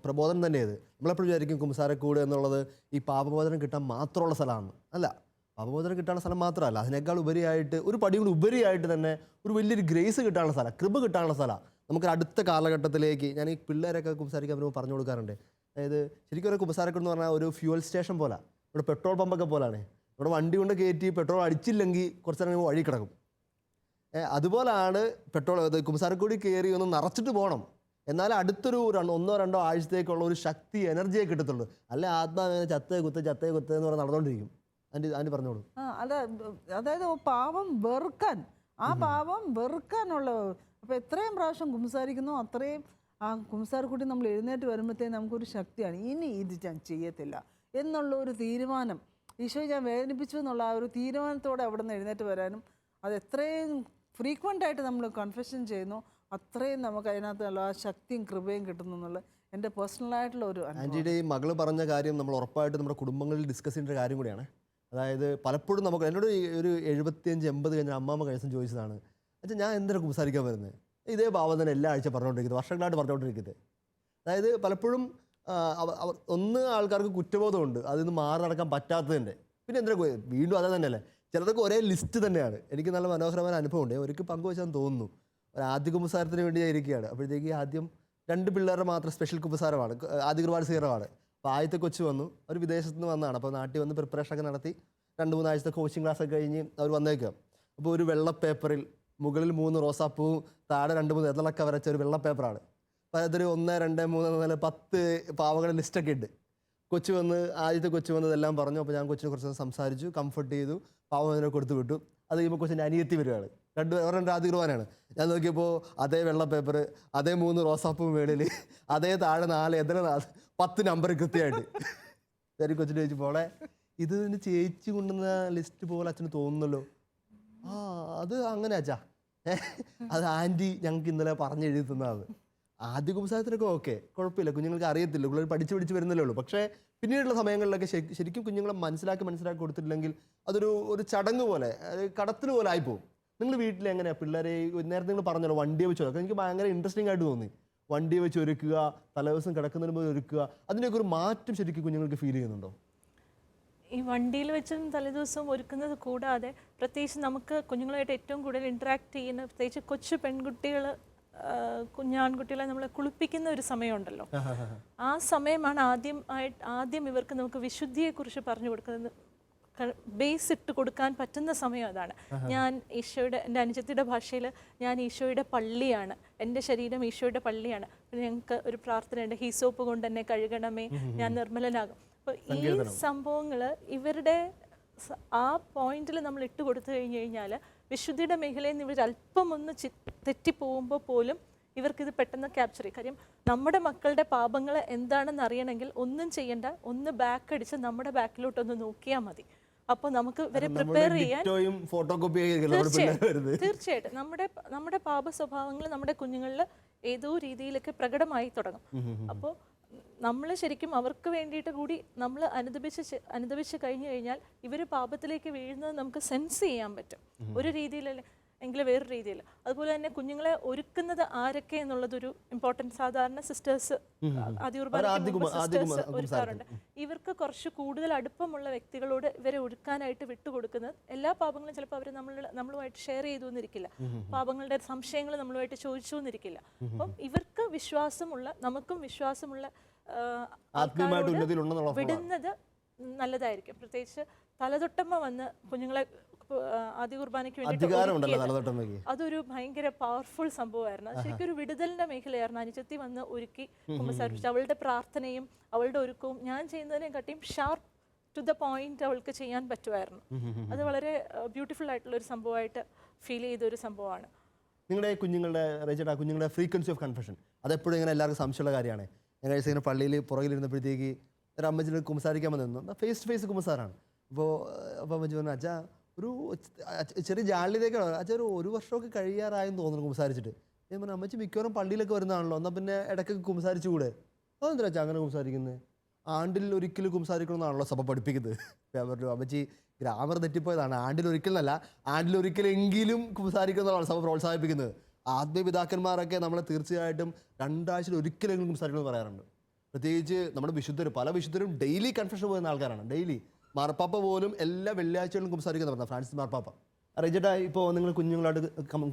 പ്രബോധനം തന്നെയത്. നമ്മളെപ്പോഴും വിചാരിക്കും കുമ്പസാരക്കൂട് എന്നുള്ളത് ഈ പാപമോചനം കിട്ടാൻ മാത്രമുള്ള സ്ഥലമാണ്. അല്ല, പാപമോചനം കിട്ടാനുള്ള സ്ഥലം മാത്രമല്ല, അതിനേക്കാൾ ഉപരിയായിട്ട് ഒരു പടി കൂടി ഉപരിയായിട്ട് തന്നെ ഒരു വലിയൊരു ഗ്രേസ് കിട്ടാനുള്ള സ്ഥലം, കൃപ കിട്ടാനുള്ള സ്ഥലമാണ്. നമുക്ക് അടുത്ത കാലഘട്ടത്തിലേക്ക് ഞാൻ ഈ പിള്ളേരൊക്കെ കുമ്പസാരിക്കാൻ വരുമ്പോൾ പറഞ്ഞു കൊടുക്കാറുണ്ട്. അതായത് ശരിക്കും ഒരു കുമ്പസാരക്കൂട് എന്ന് പറഞ്ഞാൽ ഒരു ഫ്യൂവൽ സ്റ്റേഷൻ പോലെ, ഇവിടെ പെട്രോൾ പമ്പൊക്കെ പോലാണ്. ഇവിടെ വണ്ടി കൊണ്ട് കയറ്റി പെട്രോൾ അടിച്ചില്ലെങ്കിൽ കുറച്ച് നേരം വഴി കിടക്കും. അതുപോലാണ് പെട്രോൾ. കുമ്പസാരക്കൂടി കയറി ഒന്ന് നിറച്ചിട്ട് പോകണം, എന്നാലും അടുത്തൊരു 1-2 ആഴ്ചത്തേക്കുള്ള ഒരു ശക്തി എനർജിയെ കിട്ടത്തുള്ളൂ. അല്ലെ ആത്മാവിനെ ചത്തേ കുത്ത് എന്ന് പറഞ്ഞ് നടന്നുകൊണ്ടിരിക്കും. അതിന് പറഞ്ഞോളൂ. അതായത് പാപം വെറുക്കാൻ, ആ പാപം വെറുക്കാനുള്ള. അപ്പോൾ എത്രയും പ്രാവശ്യം കുമ്പസാരിക്കുന്നോ അത്രയും ആ കുമ്പസാരക്കൂട്ടി നമ്മൾ എഴുന്നേറ്റ് വരുമ്പോഴത്തേക്കും നമുക്കൊരു ശക്തിയാണ്, ഇനി ഇത് ഞാൻ ചെയ്യത്തില്ല എന്നുള്ള ഒരു തീരുമാനം. ഈശോയെ ഞാൻ വേദനിപ്പിച്ചു എന്നുള്ള ആ ഒരു തീരുമാനത്തോടെ അവിടെ നിന്ന് എഴുന്നേറ്റ് വരാനും, അത് എത്രയും ഫ്രീക്വൻ്റ് ആയിട്ട് നമ്മൾ കൺഫെഷൻ ചെയ്യുന്നു അത്രയും നമുക്ക് അതിനകത്തുള്ള ആ ശക്തിയും കൃപയും കിട്ടുന്നു എന്നുള്ള എൻ്റെ പേഴ്സണലായിട്ടുള്ള ഒരു. ആൻറ്റിയുടെ ഈ മകൾ പറഞ്ഞ കാര്യം നമ്മൾ ഉറപ്പായിട്ട് നമ്മുടെ കുടുംബങ്ങളിൽ ഡിസ്കസ് ചെയ്യേണ്ട കാര്യം കൂടിയാണ്. അതായത് പലപ്പോഴും നമുക്ക്, എന്നോട് ഒരു 75-80 കഴിഞ്ഞ അമ്മാമ്മ കഴിഞ്ഞ ദിവസം ചോദിച്ചതാണ്, അച്ഛാ ഞാൻ എന്തിനാണ് കുമ്പസാരിക്കാൻ വരുന്നത്, ഇതേ ഭാവം തന്നെ എല്ലാ ആഴ്ച പറഞ്ഞുകൊണ്ടിരിക്കുന്നത്, വർഷങ്ങളായിട്ട് പറഞ്ഞുകൊണ്ടിരിക്കുന്നത്. അതായത് പലപ്പോഴും ഒന്ന് ആൾക്കാർക്ക് കുറ്റബോധമുണ്ട്, അതിൽ നിന്ന് മാറി നടക്കാൻ പറ്റാത്തതിൻ്റെ. പിന്നെ എന്തിനാ വീണ്ടും അതേ തന്നെയല്ലേ, ചിലതൊക്കെ ഒരേ ലിസ്റ്റ് തന്നെയാണ്. എനിക്ക് നല്ല മനോഹരമായ അനുഭവം ഉണ്ട്, ഒരിക്കൽ പങ്കുവെച്ചാന്ന് തോന്നുന്നു. ഒരു ആദ്യ കുമ്പസാരത്തിന് വേണ്ടി ഞാൻ ഇരിക്കുകയാണ്. അപ്പോഴത്തേക്ക് ആദ്യം 2 പിള്ളേരുടെ മാത്രം സ്പെഷ്യൽ കുമ്പസാരമാണ്, ആദ്യ കുർബാന സീറമാണ്. അപ്പോൾ ആദ്യത്തെ കൊച്ചു വന്നു, അവർ വിദേശത്ത് നിന്ന് വന്നതാണ്. അപ്പോൾ നാട്ടിൽ വന്ന് പ്രിപ്പറേഷനൊക്കെ നടത്തി 2-3 ആഴ്ചത്തെ കോച്ചിങ് ക്ലാസ്സൊക്കെ കഴിഞ്ഞ് അവർ വന്നേക്കാം. അപ്പോൾ ഒരു വെള്ള പേപ്പറിൽ മുകളിൽ 3 റോസാപ്പൂവും താഴെ 2-3 എതളൊക്കെ വരച്ച ഒരു വെള്ള പേപ്പറാണ്. അപ്പോൾ അതൊരു 1, 2, 3, 4, 10 പാവകളുടെ ലിസ്റ്റൊക്കെ ഉണ്ട്. കൊച്ചു വന്ന് ആദ്യത്തെ കൊച്ചു വന്നതെല്ലാം പറഞ്ഞു. അപ്പോൾ ഞാൻ കൊച്ചിനെ കുറച്ച് സംസാരിച്ചു, കംഫർട്ട് ചെയ്തു, പാവം കൊടുത്തു വിട്ടു. അത് കഴിയുമ്പോൾ കൊച്ചിൻ്റെ അനിയത്തി വരികയാണ്, 2 ആദ്യ കുർബാനയാണ്. ഞാൻ നോക്കിയപ്പോൾ അതേ വെള്ള പേപ്പർ, അതേ 3 റോസാപ്പൂ മേളിൽ, അതേ താഴെ 4 എതിരെ 10 നമ്പർ കൃത്യമായിട്ട്. ഞാൻ കൊച്ചിനെ ചോദിച്ചു, പോളെ ഇത് ചേച്ചി കൊണ്ടുവന്ന ലിസ്റ്റ് പോലെ അച്ഛന് തോന്നുന്നല്ലോ. ആ അത് അങ്ങനെ അച്ഛാ, അത് ആൻറ്റി ഞങ്ങൾക്ക് ഇന്നലെ പറഞ്ഞ് എഴുതി തന്നതാണ്. ആദ്യ കുമ്പസാരത്തിനൊക്കെ ഓക്കെ, കുഴപ്പമില്ല, കുഞ്ഞുങ്ങൾക്ക് അറിയത്തില്ല, പിള്ളേർ പഠിച്ച് വരുന്നല്ലേ ഉള്ളൂ. പക്ഷേ പിന്നീടുള്ള സമയങ്ങളിലൊക്കെ ശരിക്കും കുഞ്ഞുങ്ങളെ മനസ്സിലാക്കി കൊടുത്തിട്ടില്ലെങ്കിൽ അതൊരു ചടങ്ങ് പോലെ, കടത്തിന് പോലെ ആയിപ്പോവും. നിങ്ങൾ വീട്ടിൽ എങ്ങനെയാണ് പിള്ളേരെ, നേരത്തെ നിങ്ങൾ പറഞ്ഞല്ലോ വണ്ടിയെ വെച്ച് ഒരുക്കുക, എനിക്ക് ഭയങ്കര ഇൻട്രസ്റ്റിംഗ് ആയിട്ട് തോന്നി. വണ്ടിയെ വെച്ച് ഒരുക്കുക, തലേദിവസം കിടക്കുന്നതിന് മുമ്പ് ഒരുക്കുക, അതിൻ്റെയൊക്കെ ഒരു മാറ്റം ശരിക്കും കുഞ്ഞുങ്ങൾക്ക് ഫീൽ ചെയ്യുന്നുണ്ടോ? ഈ വണ്ടിയിൽ വെച്ചും തലേദിവസം ഒരുക്കുന്നത് കൂടാതെ പ്രത്യേകിച്ച് നമുക്ക് കുഞ്ഞുങ്ങളായിട്ട് ഏറ്റവും കൂടുതൽ ഇൻട്രാക്ട് ചെയ്യുന്ന, പ്രത്യേകിച്ച് കൊച്ചു പെൺകുട്ടികൾ, കുഞ്ഞാൺകുട്ടികളെ നമ്മളെ കുളിപ്പിക്കുന്ന ഒരു സമയമുണ്ടല്ലോ, ആ സമയമാണ് ആദ്യം ഇവർക്ക് നമുക്ക് വിശുദ്ധിയെക്കുറിച്ച് പറഞ്ഞു കൊടുക്കുന്നത്, ബേസ് ഇട്ട് കൊടുക്കാൻ പറ്റുന്ന സമയം അതാണ്. ഞാൻ ഈശോയുടെ, എൻ്റെ അനുജത്തിയുടെ ഭാഷയിൽ ഞാൻ ഈശോയുടെ പള്ളിയാണ്, എൻ്റെ ശരീരം ഈശോയുടെ പള്ളിയാണ്. പിന്നെ ഞങ്ങൾക്ക് ഒരു പ്രാർത്ഥനയുണ്ട്, ഹീസോപ്പ് കൊണ്ട് എന്നെ കഴുകണമേ, ഞാൻ നിർമ്മലനാകും. അപ്പോൾ ഈ സംഭവങ്ങൾ ഇവരുടെ ആ പോയിന്റിൽ നമ്മൾ ഇട്ട് കൊടുത്തു കഴിഞ്ഞാൽ വിശുദ്ധിയുടെ മേഖലയിൽ നിന്ന് ഇവർ അല്പം ഒന്ന് തെറ്റിപ്പോകുമ്പോൾ പോലും ഇവർക്കിത് പെട്ടെന്ന് ക്യാപ്ചർ ചെയ്യും. കാര്യം നമ്മുടെ മക്കളുടെ പാപങ്ങൾ എന്താണെന്ന് അറിയണമെങ്കിൽ ഒന്നും ചെയ്യണ്ട, ഒന്ന് ബാക്ക് അടിച്ച് നമ്മുടെ ബാക്കിലോട്ടൊന്ന് നോക്കിയാൽ മതി. അപ്പോൾ നമുക്ക് ഇവരെ പ്രിപ്പയർ ചെയ്യാൻ തീർച്ചയായിട്ടും നമ്മുടെ പാപ സ്വഭാവങ്ങൾ നമ്മുടെ കുഞ്ഞുങ്ങളിൽ ഏതോ രീതിയിലൊക്കെ പ്രകടമായി തുടങ്ങും. അപ്പോൾ നമ്മൾ ശരിക്കും അവർക്ക് വേണ്ടിയിട്ട് കൂടി നമ്മൾ അനുദപിച്ച് കഴിഞ്ഞു കഴിഞ്ഞാൽ ഇവർ പാപത്തിലേക്ക് വീഴുന്നത് നമുക്ക് സെൻസ് ചെയ്യാൻ പറ്റും, ഒരു രീതിയിലല്ലേ എങ്കിലും വേറൊരു രീതിയിൽ. അതുപോലെ തന്നെ കുഞ്ഞുങ്ങളെ ഒരുക്കുന്നത് ആരൊക്കെ എന്നുള്ളതൊരു ഇമ്പോർട്ടൻറ്റ്. സാധാരണ സിസ്റ്റേഴ്സ് ഒരുക്കാറുണ്ട്. ഇവർക്ക് കുറച്ച് കൂടുതൽ അടുപ്പമുള്ള വ്യക്തികളോട് ഇവരെ ഒരുക്കാനായിട്ട് വിട്ടുകൊടുക്കുന്നത്. എല്ലാ പാപങ്ങളും ചിലപ്പോൾ അവർ നമ്മളുമായിട്ട് ഷെയർ ചെയ്തു എന്നിരിക്കില്ല, പാപങ്ങളുടെ സംശയങ്ങൾ നമ്മളുമായിട്ട് ചോദിച്ചു എന്നിരിക്കില്ല. അപ്പം ഇവർക്ക് വിശ്വാസമുള്ള, നമുക്കും വിശ്വാസമുള്ള വിടുന്നത് നല്ലതായിരിക്കും. പ്രത്യേകിച്ച് തലതൊട്ടമ്മ വന്ന് കുഞ്ഞുങ്ങളെ ആദ്യ കുർബാനയ്ക്ക് വേണ്ടി അതൊരു ഭയങ്കര പവർഫുൾ സംഭവമായിരുന്നു. അത് ശരിക്കും ഒരു വിടുതലിന്റെ മേഖലയായിരുന്നു. അനുജത്തി വന്ന് ഒരുക്കി കുമ്പസാരിപ്പിച്ചു. അവളുടെ പ്രാർത്ഥനയും അവളുടെ ഒരുക്കവും ഞാൻ ചെയ്യുന്നതിനെക്കാട്ടിയും ഷാർപ്പ് ടു ദ പോയിന്റ് അവൾക്ക് ചെയ്യാൻ പറ്റുമായിരുന്നു. അത് വളരെ ബ്യൂട്ടിഫുൾ ആയിട്ടുള്ള ഒരു സംഭവമായിട്ട് ഫീൽ ചെയ്ത ഒരു സംഭവമാണ്. നിങ്ങളുടെ കുഞ്ഞുങ്ങളുടെ ഫ്രീക്വൻസി ഓഫ് കൺഫെഷൻ അതെപ്പോഴും ഇങ്ങനെ എല്ലാവർക്കും സംശയമുള്ള കാര്യമാണ്. ഞാൻ കഴിച്ച ഇങ്ങനെ പള്ളിയിൽ പുറകിലിരുന്നപ്പോഴത്തേക്ക് ഒരു അമ്മച്ചിന് കുമ്പസാരിക്കാൻ വന്നിരുന്നു, ഫേസ് ടു ഫേസ് കുമ്പസാരാണ്. അപ്പോൾ അമ്മച്ചി പറഞ്ഞു, അച്ഛാ ഒരു ചെറിയ ജാള്യതയൊക്കെയാണ്, അച്ഛാ ഒരു വർഷമൊക്കെ കഴിയാറായെന്ന് തോന്നുന്നു കുമ്പസാരിച്ചിട്ട്. ഞാൻ പറഞ്ഞു, അമ്മച്ചി മിക്കവാറും പള്ളിയിലൊക്കെ വരുന്നതാണല്ലോ, എന്നാൽ പിന്നെ ഇടയ്ക്കൊക്കെ കുമ്പസാരിച്ചുകൂടെ? അതെന്താ അച്ഛാ അങ്ങനെ കുമ്പസാരിക്കുന്നത്? ആണ്ടിൽ ഒരിക്കലും കുമ്പസാരിക്കണമെന്നാണല്ലോ സഭ പഠിപ്പിക്കുന്നത്. ഞാൻ പറഞ്ഞു, അമ്മച്ചി ഗ്രാമർ തെറ്റിപ്പോയതാണ്, ആണ്ടിൽ ഒരിക്കലെന്നല്ല, ആണ്ടിൽ ഒരിക്കലെങ്കിലും കുമ്പസാരിക്കുന്നതാണ് സഭ പ്രോത്സാഹിപ്പിക്കുന്നത്. ആത്മീയപിതാക്കന്മാരൊക്കെ നമ്മളെ തീർച്ചയായിട്ടും 2 ആഴ്ചയിൽ ഒരിക്കലെങ്കിലും കുമ്പസാരിക്കണമെന്ന് പറയാറുണ്ട്. പ്രത്യേകിച്ച് നമ്മുടെ വിശുദ്ധർ, പല വിശുദ്ധരും ഡെയിലി കൺഫെഷൻ പോകുന്ന ആൾക്കാരാണ്. ഡെയിലി മാർപ്പാപ്പ പോലും എല്ലാ വെള്ളിയാഴ്ചകളിലും കുമ്പസാരിക്കുന്ന പറഞ്ഞത് ഫ്രാൻസിസ് മാർപ്പാപ്പ. റെജേട്ടാ, ഇപ്പോൾ നിങ്ങൾ കുഞ്ഞുങ്ങളായിട്ട്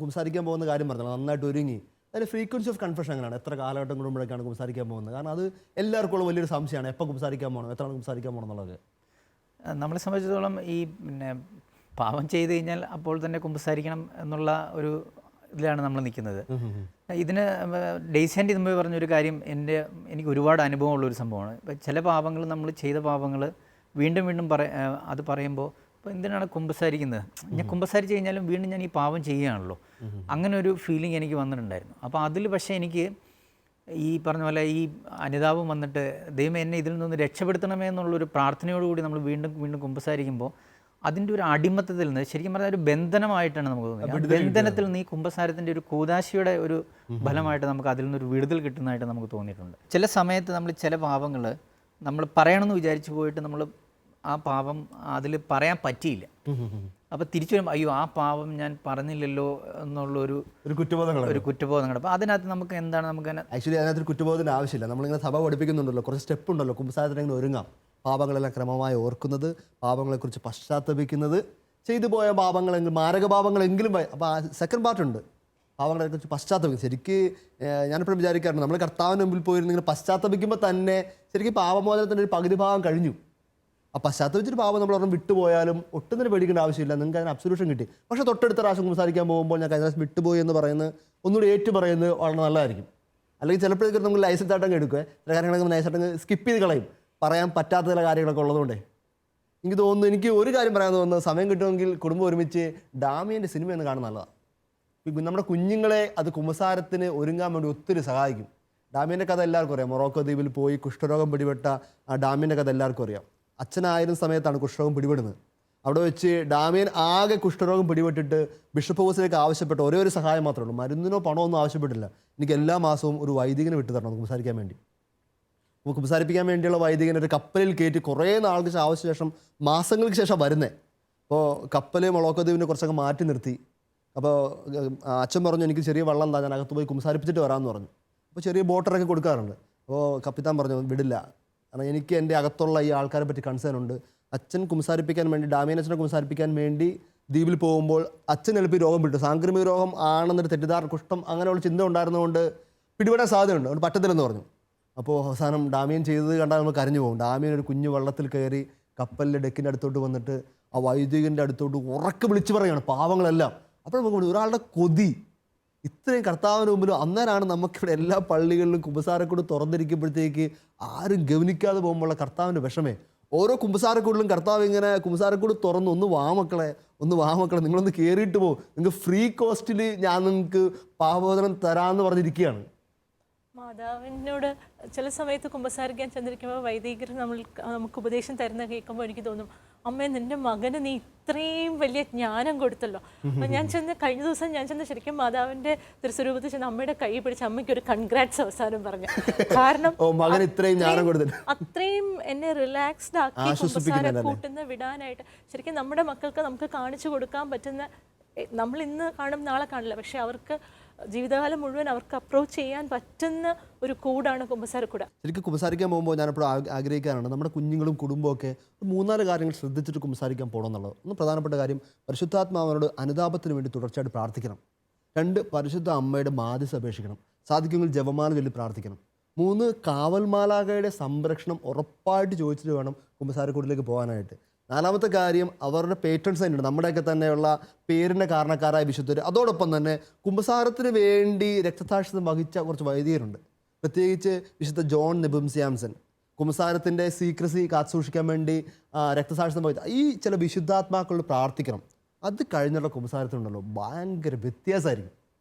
കുമ്പസാരിക്കാൻ പോകുന്ന കാര്യം പറഞ്ഞല്ലോ, നന്നായിട്ട് ഒരുങ്ങി. അതിന് ഫ്രീക്വൻസി ഓഫ് കൺഫെഷൻ എങ്ങനെയാണ്? എത്ര കാലഘട്ടം കൂടുമ്പോഴേക്കാണ് കുമ്പസാരിക്കാൻ പോകുന്നത്? കാരണം അത് എല്ലാവർക്കും വലിയൊരു സംശയമാണ്, എപ്പോൾ കുമ്പസാരിക്കാൻ പോകണം, എത്ര കുമ്പസാരിക്കാൻ പോകണം എന്നുള്ളത്. നമ്മളെ സംബന്ധിച്ചിടത്തോളം ഈ പാവം ചെയ്ത് കഴിഞ്ഞാൽ അപ്പോൾ തന്നെ കുമ്പസാരിക്കണം എന്നുള്ള ഒരു ഇതിലാണ് നമ്മൾ നിൽക്കുന്നത്. ഇതിന് ഡെയ്സാൻറ്റി മുമ്പ് പറഞ്ഞൊരു കാര്യം എനിക്ക് ഒരുപാട് അനുഭവമുള്ളൊരു സംഭവമാണ്. ഇപ്പം ചില പാപങ്ങൾ, നമ്മൾ ചെയ്ത പാപങ്ങൾ വീണ്ടും അത് പറയുമ്പോൾ ഇപ്പോൾ എന്തിനാണ് കുമ്പസാരിക്കുന്നത്, ഞാൻ കുമ്പസാരിച്ച് കഴിഞ്ഞാലും വീണ്ടും ഞാൻ ഈ പാപം ചെയ്യുകയാണല്ലോ, അങ്ങനെ ഒരു ഫീലിംഗ് എനിക്ക് വന്നിട്ടുണ്ടായിരുന്നു. അപ്പോൾ അതിൽ പക്ഷേ എനിക്ക് ഈ പറഞ്ഞ പോലെ ഈ അനുതാപം വന്നിട്ട് ദൈവം എന്നെ ഇതിൽ നിന്ന് രക്ഷപ്പെടുത്തണമേ എന്നുള്ളൊരു പ്രാർത്ഥനയോടുകൂടി നമ്മൾ വീണ്ടും കുമ്പസാരിക്കുമ്പോൾ അതിൻ്റെ ഒരു അടിമത്തത്തിൽ നിന്ന് ശരിക്കും പറഞ്ഞാൽ ഒരു ബന്ധനമായിട്ടാണ് നമുക്ക് തോന്നുന്നത്. ബന്ധനത്തിൽ നിന്ന് ഈ കുമ്പസാരത്തിൻ്റെ ഒരു കൂദാശിയുടെ ഒരു ഫലമായിട്ട് നമുക്ക് അതിൽ നിന്നൊരു വിടുതൽ കിട്ടുന്നതായിട്ട് നമുക്ക് തോന്നിയിട്ടുണ്ട്. ചില സമയത്ത് നമ്മൾ ചില പാപങ്ങൾ നമ്മൾ പറയണമെന്ന് വിചാരിച്ചു പോയിട്ട് നമ്മൾ ആ പാപം അതിൽ പറയാൻ പറ്റിയില്ല. അപ്പോൾ തിരിച്ചു വരുമ്പോൾ അയ്യോ ആ പാവം ഞാൻ പറഞ്ഞില്ലല്ലോ എന്നുള്ളൊരു കുറ്റബോധങ്ങൾ കുറ്റബോധങ്ങൾ. അപ്പോൾ അതിനകത്ത് നമുക്ക് എന്താണ് നമുക്ക് ആക്ച്വലി അതിനകത്തൊരു കുറ്റബോധത്തിൻ്റെ ആവശ്യമില്ല. നമ്മളിങ്ങനെ സഭ പഠിപ്പിക്കുന്നുണ്ടല്ലോ, കുറച്ച് സ്റ്റെപ്പ് ഉണ്ടല്ലോ കുമ്പസാരത്തിന് ഇങ്ങനെ ഒരുങ്ങാം. പാപങ്ങളെല്ലാം ക്രമമായി ഓർക്കുന്നത്, പാപങ്ങളെക്കുറിച്ച് പശ്ചാത്തപിക്കുന്നത്, ചെയ്തു പോയ പാപങ്ങളെങ്കിലും മാരക പാപങ്ങളെങ്കിലും. അപ്പോൾ ആ സെക്കൻഡ് പാർട്ടുണ്ട്, പാപങ്ങളെക്കുറിച്ച് പശ്ചാത്തപിക്കും. ശരിക്ക് ഞാനിപ്പോഴും വിചാരിക്കാറുണ്ട്, നമ്മൾ കർത്താവിന് മുമ്പിൽ പോയിരുന്ന് ഇങ്ങനെ പശ്ചാത്തപിക്കുമ്പോൾ തന്നെ ശരിക്കും പാപമോചനത്തിൻ്റെ ഒരു പകുതി ഭാഗം കഴിഞ്ഞു. ആ പശ്ചാത്തപിച്ചിട്ട് പാപം നമ്മൾ ഒരെണ്ണം വിട്ടുപോയാലും ഒട്ടും തന്നെ പേടിക്കേണ്ട ആവശ്യമില്ല, നിങ്ങൾക്ക് അതിന് അബ്സല്യൂഷൻ കിട്ടി. പക്ഷേ തൊട്ടടുത്ത പ്രാവശ്യം സംസാരിക്കാൻ പോകുമ്പോൾ ഞാൻ കഴിഞ്ഞ പ്രാവശ്യം വിട്ടുപോയി എന്ന് പറയുന്നത് ഒന്നുകൂടി ഏറ്റു പറയുന്നത് വളരെ നല്ലതായിരിക്കും. അല്ലെങ്കിൽ ചിലപ്പോഴേക്കും നമുക്ക് ലൈസൻസ് ആയിട്ടങ്ങ് എടുക്കുക, ചില കാര്യങ്ങളൊക്കെ നൈസായിട്ടങ്ങ് സ്കിപ്പ് ചെയ്ത് കളയും, പറയാൻ പറ്റാത്ത ചില കാര്യങ്ങളൊക്കെ ഉള്ളതുകൊണ്ടേ. എനിക്ക് തോന്നുന്നു, എനിക്ക് ഒരു കാര്യം പറയാൻ തോന്നുന്നത്, സമയം കിട്ടുമെങ്കിൽ കുടുംബം ഒരുമിച്ച് ഡാമിയൻ്റെ സിനിമ എന്ന് കാണുന്നത് നല്ലതാണ്. നമ്മുടെ കുഞ്ഞുങ്ങളെ അത് കുമ്പസാരത്തിന് ഒരുങ്ങാൻ വേണ്ടി ഒത്തിരി സഹായിക്കും. ഡാമിയൻ്റെ കഥ എല്ലാവർക്കും അറിയാം. മൊറോക്കോ ദ്വീപിൽ പോയി കുഷ്ഠരോഗം പിടിപെട്ട ആ ഡാമിയൻ്റെ കഥ എല്ലാവർക്കും അറിയാം. അച്ഛനായിരുന്ന സമയത്താണ് കുഷ്ഠരോഗം പിടിപെടുന്നത്. അവിടെ വെച്ച് ഡാമിയൻ ആകെ കുഷ്ഠരോഗം പിടിപെട്ടിട്ട് ബിഷപ്പ് ഹൗസിലേക്ക് ആവശ്യപ്പെട്ട ഒരേ ഒരു സഹായം മാത്രമേ ഉള്ളൂ, മരുന്നിനോ പണമോ ഒന്നും ആവശ്യപ്പെട്ടില്ല. എനിക്ക് എല്ലാ മാസവും ഒരു വൈദികനെ വിട്ടു തരണം കുമ്പസാരിക്കാൻ വേണ്ടി. കുമ്പസാരിപ്പിക്കാൻ വേണ്ടിയുള്ള വൈദികൻ ഒരു കപ്പലിൽ കയറ്റി കുറേ നാൾക്ക് ശേഷം മാസങ്ങൾക്ക് ശേഷം വരുന്നത്. അപ്പോൾ കപ്പൽ മൊറോക്കോ ദ്വീപിനെ കുറച്ചൊക്കെ മാറ്റി നിർത്തി. അപ്പോൾ അച്ഛൻ പറഞ്ഞു, എനിക്ക് ചെറിയ വെള്ളം എന്താ, ഞാൻ അകത്ത് പോയി കുമ്പസാരിപ്പിച്ചിട്ട് വരാമെന്ന് പറഞ്ഞു. അപ്പോൾ ചെറിയ ബോട്ടറൊക്കെ കൊടുക്കാറുണ്ട്. അപ്പോൾ കപ്പിത്താൻ പറഞ്ഞു വിടില്ല, കാരണം എനിക്ക് എൻ്റെ അകത്തുള്ള ഈ ആൾക്കാരെ പറ്റി കൺസേൺ ഉണ്ട്. അച്ഛൻ കുമ്പസാരിപ്പിക്കാൻ വേണ്ടി, ഡാമിയൻ അച്ഛനെ കുമ്പസാരിപ്പിക്കാൻ വേണ്ടി ദ്വീപിൽ പോകുമ്പോൾ അച്ഛൻ എളുപ്പം രോഗം പിടിച്ചു. സാംക്രമിക രോഗം ആണെന്നൊരു തെറ്റിദ്ധാരണ, കുഷ്ഠം അങ്ങനെയുള്ള ചിന്ത ഉണ്ടായിരുന്നതുകൊണ്ട് പിടിപെടാൻ സാധ്യതയുണ്ട്, അതുകൊണ്ട് പറ്റത്തില്ലെന്ന് പറഞ്ഞു. അപ്പോൾ അവസാനം ഡാമിയൻ ചെയ്തത് കണ്ടാൽ നമ്മൾ കരഞ്ഞു പോകും. ഡാമിയൻ ഒരു കുഞ്ഞു വെള്ളത്തിൽ കയറി കപ്പലിൻ്റെ ഡെക്കിൻ്റെ അടുത്തോട്ട് വന്നിട്ട് ആ വൈദികൻ്റെ അടുത്തോട്ട് ഉറക്കെ വിളിച്ചു പറയുകയാണ് പാവങ്ങളെല്ലാം. അപ്പോൾ നമുക്ക് ഒരാളുടെ കൊതി ഇത്രയും കർത്താവിന് മുമ്പിലും. അന്നേരമാണ് നമുക്കിവിടെ എല്ലാ പള്ളികളിലും കുമ്പസാരക്കൂട് തുറന്നിരിക്കുമ്പോഴത്തേക്ക് ആരും ഗവനിക്കാതെ പോകുമ്പോഴുള്ള കർത്താവിൻ്റെ വിഷമേ. ഓരോ കുമ്പസാരക്കൂടിലും കർത്താവ് ഇങ്ങനെ കുമ്പസാരക്കൂട് തുറന്ന് ഒന്ന് വാ മക്കളെ നിങ്ങളൊന്ന് കയറിയിട്ട് പോകും, നിങ്ങൾക്ക് ഫ്രീ കോസ്റ്റിൽ ഞാൻ നിങ്ങൾക്ക് പാപമോചനം തരാമെന്ന് പറഞ്ഞിരിക്കുകയാണ്. മാതാവിനോട് ചില സമയത്ത് കുമ്പസാരിക്കാൻ ചെന്നിരിക്കുമ്പോൾ വൈദികർ നമുക്ക് ഉപദേശം തരുന്ന കേൾക്കുമ്പോൾ എനിക്ക് തോന്നും, അമ്മേ നിന്റെ മകന് നീ ഇത്രയും വലിയ ജ്ഞാനം കൊടുത്തല്ലോ. അപ്പം കഴിഞ്ഞ ദിവസം ഞാൻ ചെന്ന് ശരിക്കും മാതാവിന്റെ തിരുസ്വരൂപത്തിൽ ചെന്ന് അമ്മയുടെ കൈ പിടിച്ച് അമ്മയ്ക്ക് ഒരു കൺഗ്രാറ്റ്സ് അവസാനം പറഞ്ഞു. കാരണം അത്രയും എന്നെ റിലാക്സ്ഡ് ആക്കി കുമ്പസാര കൂട്ടുന്ന വിടാനായിട്ട്. ശരിക്കും നമ്മുടെ മക്കൾക്ക് നമുക്ക് കാണിച്ചു കൊടുക്കാൻ പറ്റുന്ന, നമ്മൾ ഇന്ന് കാണും നാളെ കാണില്ല, പക്ഷെ അവർക്ക് ജീവിതകാലം മുഴുവൻ അവർക്ക് അപ്രോച്ച് ചെയ്യാൻ പറ്റുന്ന ഒരു കൂടാണ് കുമ്പസാരക്കൂട. ശരിക്കും കുമ്പസാരിക്കാൻ പോകുമ്പോൾ ഞാനെപ്പോഴും ആഗ്രഹിക്കാറുണ്ട് നമ്മുടെ കുഞ്ഞുങ്ങളും കുടുംബമൊക്കെ 3-4 കാര്യങ്ങൾ ശ്രദ്ധിച്ചിട്ട് കുമ്പസാരിക്കാൻ പോകണം എന്നുള്ളത്. ഒന്ന് പ്രധാനപ്പെട്ട കാര്യം, പരിശുദ്ധാത്മാവിനോട് അനുതാപത്തിന് വേണ്ടി തുടർച്ചയായിട്ട് പ്രാർത്ഥിക്കണം. 2, പരിശുദ്ധ അമ്മയുടെ മാധ്യസ്ഥ അപേക്ഷിക്കണം. സാധിക്കുമെങ്കിൽ ജപമാല ചൊല്ലി പ്രാർത്ഥിക്കണം. 3, കാവൽമാലാഖയുടെ സംരക്ഷണം ഉറപ്പായിട്ട് ചോദിച്ചിട്ട് വേണം കുമ്പസാരക്കൂടിലേക്ക് പോകാനായിട്ട്. 4-മത്തെ കാര്യം, അവരുടെ പേട്രൺസ് ഉണ്ട്, നമ്മുടെയൊക്കെ തന്നെയുള്ള പേരിൻ്റെ കാരണക്കാരായ വിശുദ്ധർ. അതോടൊപ്പം തന്നെ കുമ്പസാരത്തിന് വേണ്ടി രക്തസാക്ഷിത്വം വഹിച്ച കുറച്ച് വൈദികരുണ്ട്. പ്രത്യേകിച്ച് വിശുദ്ധ ജോൺ നെബുംസ്യാംസൺ കുമ്പസാരത്തിൻ്റെ സീക്രസി കാത്തുസൂക്ഷിക്കാൻ വേണ്ടി രക്തസാക്ഷിത്വം വഹിച്ച ഈ ചില വിശുദ്ധാത്മാക്കളോട് പ്രാർത്ഥിക്കണം. അത് കഴിഞ്ഞുള്ള കുമ്പസാരത്തിനുണ്ടല്ലോ ഭയങ്കര വ്യത്യാസമായിരിക്കും.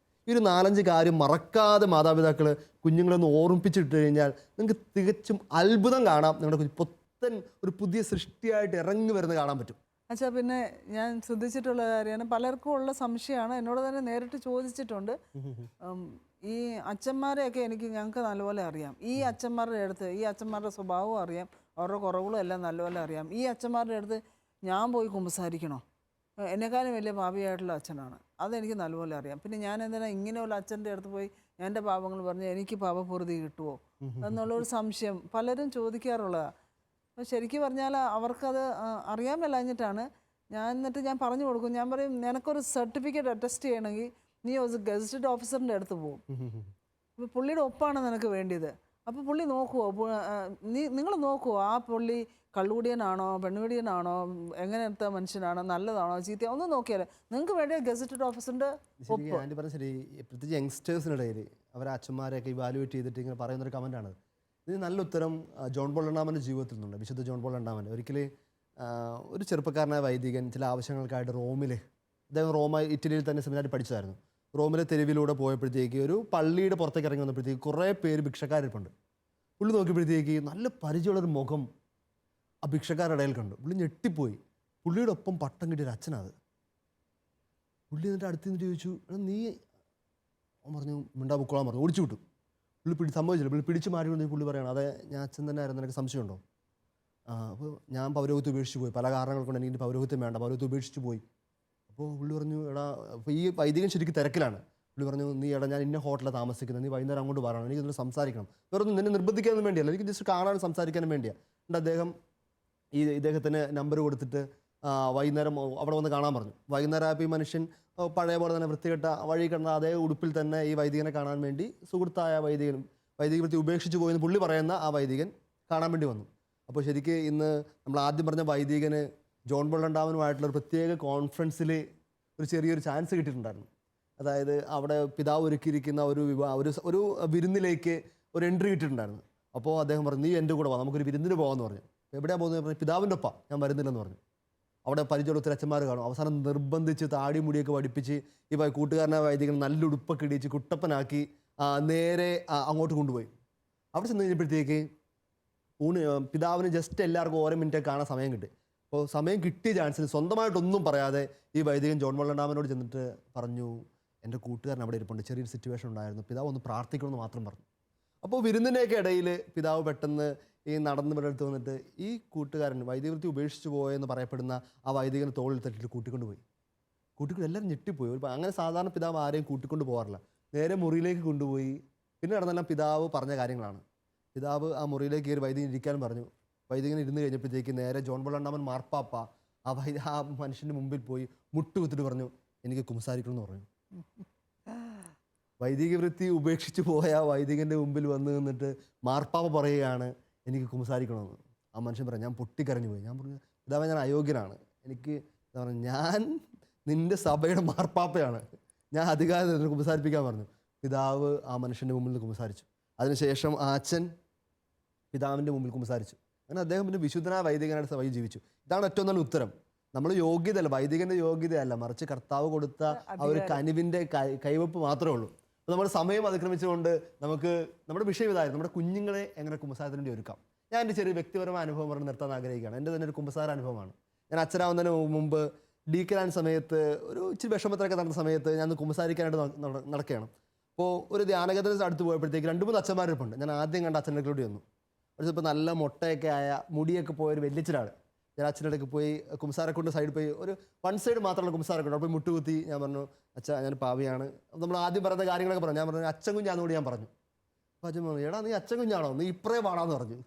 ഈ ഒരു 4-5 കാര്യം മറക്കാതെ മാതാപിതാക്കൾ കുഞ്ഞുങ്ങളൊന്ന് ഓർമ്മിപ്പിച്ചിട്ട് കഴിഞ്ഞാൽ നിങ്ങൾക്ക് തികച്ചും അത്ഭുതം കാണാം. നിങ്ങളുടെ ഒരു പുതിയ സൃഷ്ടിയായിട്ട് ഇറങ്ങി വരുന്നത് കാണാൻ പറ്റും. അച്ഛാ, പിന്നെ ഞാൻ ശ്രദ്ധിച്ചിട്ടുള്ള കാര്യമാണ്, പലർക്കും ഉള്ള സംശയമാണ്, എന്നോട് തന്നെ നേരിട്ട് ചോദിച്ചിട്ടുണ്ട്. ഈ അച്ഛന്മാരെയൊക്കെ ഞങ്ങൾക്ക് നല്ലപോലെ അറിയാം. ഈ അച്ഛന്മാരുടെ അടുത്ത് ഈ അച്ഛന്മാരുടെ സ്വഭാവവും അറിയാം, അവരുടെ കുറവുകളും എല്ലാം നല്ലപോലെ അറിയാം. ഈ അച്ഛന്മാരുടെ അടുത്ത് ഞാൻ പോയി കുമ്പസാരിക്കണോ? എന്നെക്കാളും വലിയ പാപിയായിട്ടുള്ള അച്ഛനാണ്, അതെനിക്ക് നല്ലപോലെ അറിയാം. പിന്നെ ഞാൻ എന്തിനാ ഇങ്ങനെയുള്ള അച്ഛൻ്റെ അടുത്ത് പോയി എൻ്റെ പാപങ്ങൾ പറഞ്ഞ് എനിക്ക് പാപപൂർത്തി കിട്ടുമോ എന്നുള്ളൊരു സംശയം പലരും ചോദിക്കാറുള്ളതാണ്. അപ്പോൾ ശരിക്കും പറഞ്ഞാൽ അവർക്കത് അറിയാൻ മേലാഞ്ഞിട്ടാണ്. എന്നിട്ട് ഞാൻ പറഞ്ഞു കൊടുക്കും, ഞാൻ പറയും നിനക്കൊരു സർട്ടിഫിക്കറ്റ് അറ്റസ്റ്റ് ചെയ്യണമെങ്കിൽ നീ ഒരു ഗസറ്റഡ് ഓഫീസറിൻ്റെ അടുത്ത് പോകും. അപ്പോൾ പുള്ളിയുടെ ഒപ്പാണ് നിനക്ക് വേണ്ടിയത്. അപ്പോൾ പുള്ളി നോക്കുമോ, നിങ്ങൾ നോക്കുമോ ആ പുള്ളി കള്ളുകുടിയനാണോ പെണ്ണുകുടിയനാണോ എങ്ങനത്തെ മനുഷ്യനാണോ നല്ലതാണോ ചീത്തയാണോ ഒന്നും നോക്കിയാലേ നിങ്ങൾക്ക് വേണ്ടിയ ഗസറ്റഡ് ഓഫീസറിൻ്റെ ഒപ്പ്. ആൻറ്റി പറഞ്ഞ ശരി, പ്രത്യേകിച്ച് യങ്സ്റ്റേഴ്സിനിടയിൽ അവരെ അച്ഛന്മാരെയൊക്കെ ഇവാലുവേറ്റ് ചെയ്തിട്ട് ഇങ്ങനെ പറയുന്നൊരു കമൻറ്റാണ്. ഇത് നല്ല ഉത്തരം ജോൺ പോൾ രണ്ടാമൻ്റെ ജീവിതത്തിൽ നിന്നുണ്ട്. വിശുദ്ധ ജോൺ പോൾ രണ്ടാമൻ്റെ ഒരിക്കൽ ഒരു ചെറുപ്പക്കാരനായ വൈദികൻ ചില ആവശ്യങ്ങൾക്കായിട്ട് അദ്ദേഹം ഇറ്റലിയിൽ തന്നെ സെമിനാരിൽ പഠിച്ചതായിരുന്നു. റോമിലെ തെരുവിലൂടെ പോയപ്പോഴത്തേക്ക് ഒരു പള്ളിയുടെ പുറത്തേക്ക് ഇറങ്ങി വന്നപ്പോഴത്തേക്ക് കുറേ പേര് ഭിക്ഷക്കാരിപ്പുണ്ട്. പുള്ളി നോക്കിയപ്പോഴത്തേക്ക് നല്ല പരിചയമുള്ളൊരു മുഖം ആ ഭിക്ഷക്കാരുടെ ഇടയിൽ കണ്ടു. പുള്ളി ഞെട്ടിപ്പോയി. പുള്ളിയുടെ ഒപ്പം പട്ടം കിട്ടിയൊരു അച്ഛനത്. പുള്ളി എന്നിട്ട് അടുത്ത് നിന്ന് ചോദിച്ചു, നീ പറഞ്ഞു മിണ്ടാ പൊക്കോളാൻ പറഞ്ഞു, ഓടിച്ചു വിട്ടു. പുള്ളി സംഭവിച്ചില്ല. പുള്ളി പിടിച്ച് മാറി കൊണ്ട് പുള്ളി പറയണം, അതെ ഞാൻ അച്ഛൻ തന്നെ ആയിരുന്നു, എനിക്ക് സംശയമുണ്ടോ? അപ്പോൾ ഞാൻ പൗരോഹിത്യം ഉപേക്ഷിച്ച് പോയി, പല കാരണങ്ങൾ കൊണ്ട് എനിക്ക് പൗരോഹിത്യം വേണ്ട, പൗരോഹിത്യം ഉപേക്ഷിച്ച് പോയി. അപ്പോൾ പുള്ളി പറഞ്ഞു, എടാ അപ്പോൾ ഈ വൈദികൻ ശരിക്കും തിരക്കിലാണ്. പുള്ളി പറഞ്ഞു, നീ എടാ ഞാൻ ഇന്ന ഹോട്ടലിലാണ് താമസിക്കുന്നത്, നീ വൈകുന്നേരം അങ്ങോട്ട് പറയണം, എനിക്ക് ഇതിൽ സംസാരിക്കണം. വേറെ ഒന്നും നിന്നെ നിർബന്ധിക്കാനും വേണ്ടിയല്ല, എനിക്ക് ജസ്റ്റ് കാണാനും സംസാരിക്കാനും വേണ്ടിയാണ്. എന്നിട്ട് അദ്ദേഹം ഇദ്ദേഹത്തിന് നമ്പർ കൊടുത്തിട്ട് വൈകുന്നേരം അവിടെ വന്ന് കാണാൻ പറഞ്ഞു. വൈകുന്നേരം ആയപ്പോൾ ഈ മനുഷ്യൻ പഴയ പോലെ തന്നെ വൃത്തികെട്ട വഴി കിടന്ന അതേ ഉടുപ്പിൽ തന്നെ ഈ വൈദികനെ കാണാൻ വേണ്ടി സുഹൃത്തായ വൈദിക വൃത്തി ഉപേക്ഷിച്ച് പോയെന്ന് പുള്ളി പറയുന്ന ആ വൈദികൻ കാണാൻ വേണ്ടി വന്നു. അപ്പോൾ ശരിക്കും ഇന്ന് നമ്മൾ ആദ്യം പറഞ്ഞ വൈദികന് ജോൺ പോൾ രണ്ടാമനുമായിട്ടുള്ള ഒരു പ്രത്യേക കോൺഫറൻസിൽ ഒരു ചെറിയൊരു ചാൻസ് കിട്ടിയിട്ടുണ്ടായിരുന്നു. അതായത് അവിടെ പിതാവ് ഒരുക്കിയിരിക്കുന്ന ഒരു വിരുന്നിലേക്ക് ഒരു എൻട്രി കിട്ടിയിട്ടുണ്ടായിരുന്നു. അപ്പോൾ അദ്ദേഹം പറഞ്ഞു, നീ എൻ്റെ കൂടെ വാ, നമുക്കൊരു വിരുന്നിന് പോകാമെന്ന് പറഞ്ഞു. എവിടെയാണ് പോകുന്നത് പറഞ്ഞു, പിതാവിൻ്റെ ഒപ്പം, ഞാൻ വരുന്നില്ലെന്ന് പറഞ്ഞു. അവിടെ പരിചയമുള്ള ഒത്തിരി അച്ഛന്മാർ കാണും. അവസാനം നിർബന്ധിച്ച് താടി മുടിയൊക്കെ പഠിപ്പിച്ച് ഈ കൂട്ടുകാരനെ വൈദികൻ നല്ല ഉടുപ്പൊക്കെ ഇടിച്ച് കുട്ടപ്പനാക്കി നേരെ അങ്ങോട്ട് കൊണ്ടുപോയി. അവിടെ ചെന്ന് കഴിഞ്ഞപ്പോഴത്തേക്ക് പിതാവിന് ജസ്റ്റ് എല്ലാവർക്കും ഓരോ മിനിറ്റ് കാണാൻ സമയം കിട്ടി. അപ്പോൾ സമയം കിട്ടിയ ചാൻസിൽ സ്വന്തമായിട്ടൊന്നും പറയാതെ ഈ വൈദികൻ ജോൺ പോൾ രണ്ടാമനോട് ചെന്നിട്ട് പറഞ്ഞു, എൻ്റെ കൂട്ടുകാരൻ അവിടെ ഇരിപ്പുണ്ട്, ചെറിയൊരു സിറ്റുവേഷൻ ഉണ്ടായിരുന്നു, പിതാവ് ഒന്ന് പ്രാർത്ഥിക്കണമെന്ന് മാത്രം പറഞ്ഞു. അപ്പോൾ വിരുന്നിൻ്റെയൊക്കെ ഇടയിൽ പിതാവ് പെട്ടെന്ന് ഈ നടന്ന് ഇവിടെ അടുത്ത് വന്നിട്ട് ഈ കൂട്ടുകാരൻ വൈദികവൃത്തി ഉപേക്ഷിച്ച് പോയെന്ന് പറയപ്പെടുന്ന ആ വൈദികന് തോളിൽ തട്ടിയിട്ട് കൂട്ടിക്കൊണ്ടുപോയി. എല്ലാവരും ഞെട്ടിപ്പോയി. അങ്ങനെ സാധാരണ പിതാവ് ആരെയും കൂട്ടിക്കൊണ്ട് പോകാറില്ല. നേരെ മുറിയിലേക്ക് കൊണ്ടുപോയി. പിന്നെ നടന്നെല്ലാം പിതാവ് പറഞ്ഞ കാര്യങ്ങളാണ്. പിതാവ് ആ മുറിയിലേക്ക് കയറി വൈദികൻ ഇരിക്കാനും പറഞ്ഞു. വൈദികൻ ഇരുന്ന് കഴിഞ്ഞപ്പോഴത്തേക്ക് നേരെ ജോൺ പോൾ രണ്ടാമൻ മാർപ്പാപ്പ ആ മനുഷ്യൻ്റെ മുമ്പിൽ പോയി മുട്ടുകുത്തിട്ട് പറഞ്ഞു, എനിക്ക് കുമ്പസാരിക്കണമെന്ന് പറഞ്ഞു. വൈദിക വൃത്തി ഉപേക്ഷിച്ച് പോയ വൈദികൻ്റെ മുമ്പിൽ വന്ന് നിന്നിട്ട് മാർപ്പാപ്പ പറയുകയാണ്, എനിക്ക് കുമ്പസാരിക്കണമെന്ന്. ആ മനുഷ്യൻ പറഞ്ഞു, ഞാൻ പൊട്ടിക്കരഞ്ഞു പോയി. ഞാൻ പറഞ്ഞു, പിതാവേ ഞാൻ അയോഗ്യനാണ്, എനിക്ക് എന്താ പറയുക, ഞാൻ നിൻ്റെ സഭയുടെ മാർപ്പാപ്പയാണ്, ഞാൻ അധികാരം നിന്നെ കുമ്പസാരിപ്പിക്കാൻ പറഞ്ഞു. പിതാവ് ആ മനുഷ്യൻ്റെ മുമ്പിൽ നിന്ന് കുമ്പസാരിച്ചു. അതിനുശേഷം ആ അച്ഛൻ പിതാവിൻ്റെ മുമ്പിൽ കുമ്പസാരിച്ചു. അങ്ങനെ അദ്ദേഹം പിന്നെ വിശുദ്ധനായ വൈദികനായിട്ട് സഭയിൽ ജീവിച്ചു. ഇതാണ് ഏറ്റവും നല്ല ഉത്തരം. നമ്മൾ യോഗ്യതയല്ല, വൈദികൻ്റെ യോഗ്യതയല്ല, മറിച്ച് കർത്താവ് കൊടുത്ത ആ ഒരു കനിവിൻ്റെ കൈവപ്പ് മാത്രമേ ഉള്ളൂ. അപ്പോൾ നമ്മുടെ സമയം അതിക്രമിച്ചുകൊണ്ട് നമുക്ക് നമ്മുടെ വിഷയം ഇതായിരുന്നു, നമ്മുടെ കുഞ്ഞുങ്ങളെ എങ്ങനെ കുമ്പസാരത്തിന് വേണ്ടി ഒരുക്കാം. ഞാൻ എൻ്റെ ചെറിയ വ്യക്തിപരമായ അനുഭവം പറഞ്ഞ് നിർത്താൻ ആഗ്രഹിക്കുകയാണ്. എൻ്റെ തന്നെ ഒരു കുമ്പസാര അനുഭവമാണ്. ഞാൻ അച്ഛനാവുന്നതിന് മുമ്പ് ഡീക്കനാൻ സമയത്ത് ഒരു ഇച്ചിരി വിഷമത്തിലൊക്കെ നടന്ന സമയത്ത് ഞാൻ കുമ്പസാരിക്കാനായിട്ട് നടക്കുകയാണ്. അപ്പോൾ ഒരു ധ്യാനകേന്ദ്രത്തിന് അടുത്ത് പോയപ്പോഴത്തേക്ക് 2-3 അച്ഛന്മാരിപ്പുണ്ട്. ഞാൻ ആദ്യം കണ്ട അച്ഛൻ്റെ അടുക്കലോട്ട് വന്നു. ഇപ്പോൾ നല്ല മുട്ടയൊക്കെ ആയ മുടിയൊക്കെ പോയ ഒരു വലിയച്ഛനാണ്. ഞാൻ അച്ഛൻ്റെ അടുക്ക് പോയി കുമ്പസാരക്കൊണ്ട് സൈഡിൽ പോയി ഒരു വൺ സൈഡ് മാത്രമുള്ള കുമ്പസാരക്കൊണ്ട് അപ്പോൾ മുട്ടുകുത്തി ഞാൻ പറഞ്ഞു, അച്ഛാ ഞാൻ പാവിയാണ്. നമ്മൾ ആദ്യം പറയുന്ന കാര്യങ്ങളൊക്കെ പറഞ്ഞു. ഞാൻ പറഞ്ഞു, അച്ഛൻ കുഞ്ഞാന്നുകൂടി ഞാൻ പറഞ്ഞു. അപ്പോൾ അച്ഛൻ പറഞ്ഞു, എടാ നീ അച്ഛൻ കുഞ്ഞാണോ, നീ ഇപ്പറേ പാടാന്ന് പറഞ്ഞു.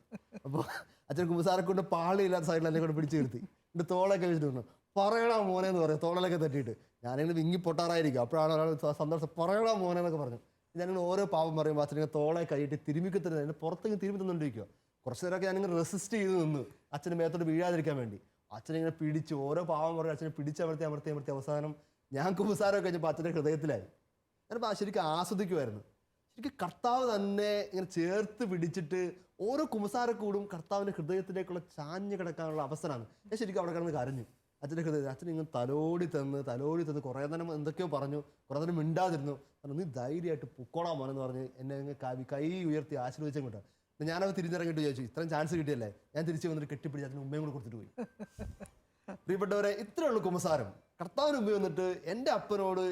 അപ്പോൾ അച്ഛൻ കുമ്പസാരക്കൊണ്ട് പാളിയില്ലാത്ത സൈഡിൽ എന്നെ കൊണ്ട് പിടിച്ച് നിർത്തി. എൻ്റെ തോളൊക്കെ വെച്ചിട്ട് പറഞ്ഞു, പറയണ മോനെ എന്ന് പറയും, തോളലൊക്കെ തട്ടിയിട്ട്. ഞാനിങ്ങനെ വിങ്ങി പൊട്ടാറായിരിക്കും. അപ്പോഴാണ് ഒരാൾ സന്തോഷം, പറയണ മോനെ എന്നൊക്കെ പറഞ്ഞു. ഞാനിങ്ങനെ ഓരോ പാവം പറയുമ്പോൾ അച്ഛനെ തോളെ കൈയിട്ട് തിരുമ്മിക്ക് തരുന്നത്, എന്നെ പുറത്തേക്ക് തിരുമ്പി തന്നുകൊണ്ടിരിക്കുക. കുറച്ച് നേരമൊക്കെ ഞാനിങ്ങനെ റെസിസ്റ്റ് ചെയ്ത് നിന്ന് അച്ഛൻ്റെ മേത്തോട്ട് വീഴാതിരിക്കാൻ വേണ്ടി. അച്ഛനിങ്ങനെ പിടിച്ച് ഓരോ പാവം പറയും, അച്ഛനെ പിടിച്ചമർത്തി അവസാനം ഞാൻ കുമ്പസാരമൊക്കെ കഴിഞ്ഞപ്പോൾ അച്ഛൻ്റെ ഹൃദയത്തിലായി. ഞാനിപ്പോൾ ശരിക്കും ആസ്വദിക്കുമായിരുന്നു. ശരിക്കും കർത്താവ് തന്നെ ഇങ്ങനെ ചേർത്ത് പിടിച്ചിട്ട് ഓരോ കുമ്പസാരക്കൂടും കർത്താവിൻ്റെ ഹൃദയത്തിലേക്കുള്ള ചാഞ്ഞ് കിടക്കാനുള്ള അവസരമാണ്. ഞാൻ ശരിക്കും അവിടെ കിടന്ന് കരഞ്ഞു. അച്ഛൻ്റെ ഹൃദയത്തിൽ അച്ഛൻ ഇങ്ങനെ തലോടി തന്ന് കുറേ നേരം എന്തൊക്കെയോ പറഞ്ഞു, കുറേ നേരം മിണ്ടാതിരുന്നു. പറഞ്ഞു, നീ ധൈര്യമായിട്ട് പൊക്കോളാൻ മോനെന്ന് പറഞ്ഞ് എന്നെ കൈ ഉയർത്തി ആശീർവദിച്ചും കൊണ്ടാണ്. ഞാനത് തിരിഞ്ഞിറങ്ങിയിട്ട് ചോദിച്ചു, ഇത്രയും ചാൻസ് കിട്ടിയല്ലേ, ഞാൻ തിരിച്ച് വന്നിട്ട് കെട്ടിപ്പിടിച്ച് അതിന് ഉമ്മയും കൂടെ കൊടുത്തിട്ട് പോയി. പ്രിയപ്പെട്ടവരെ, ഇത്രയേ ഉള്ളൂ കുമ്പസാരം. കർത്താവിന് മുമ്പ് വന്നിട്ട് എൻ്റെ അപ്പനോട്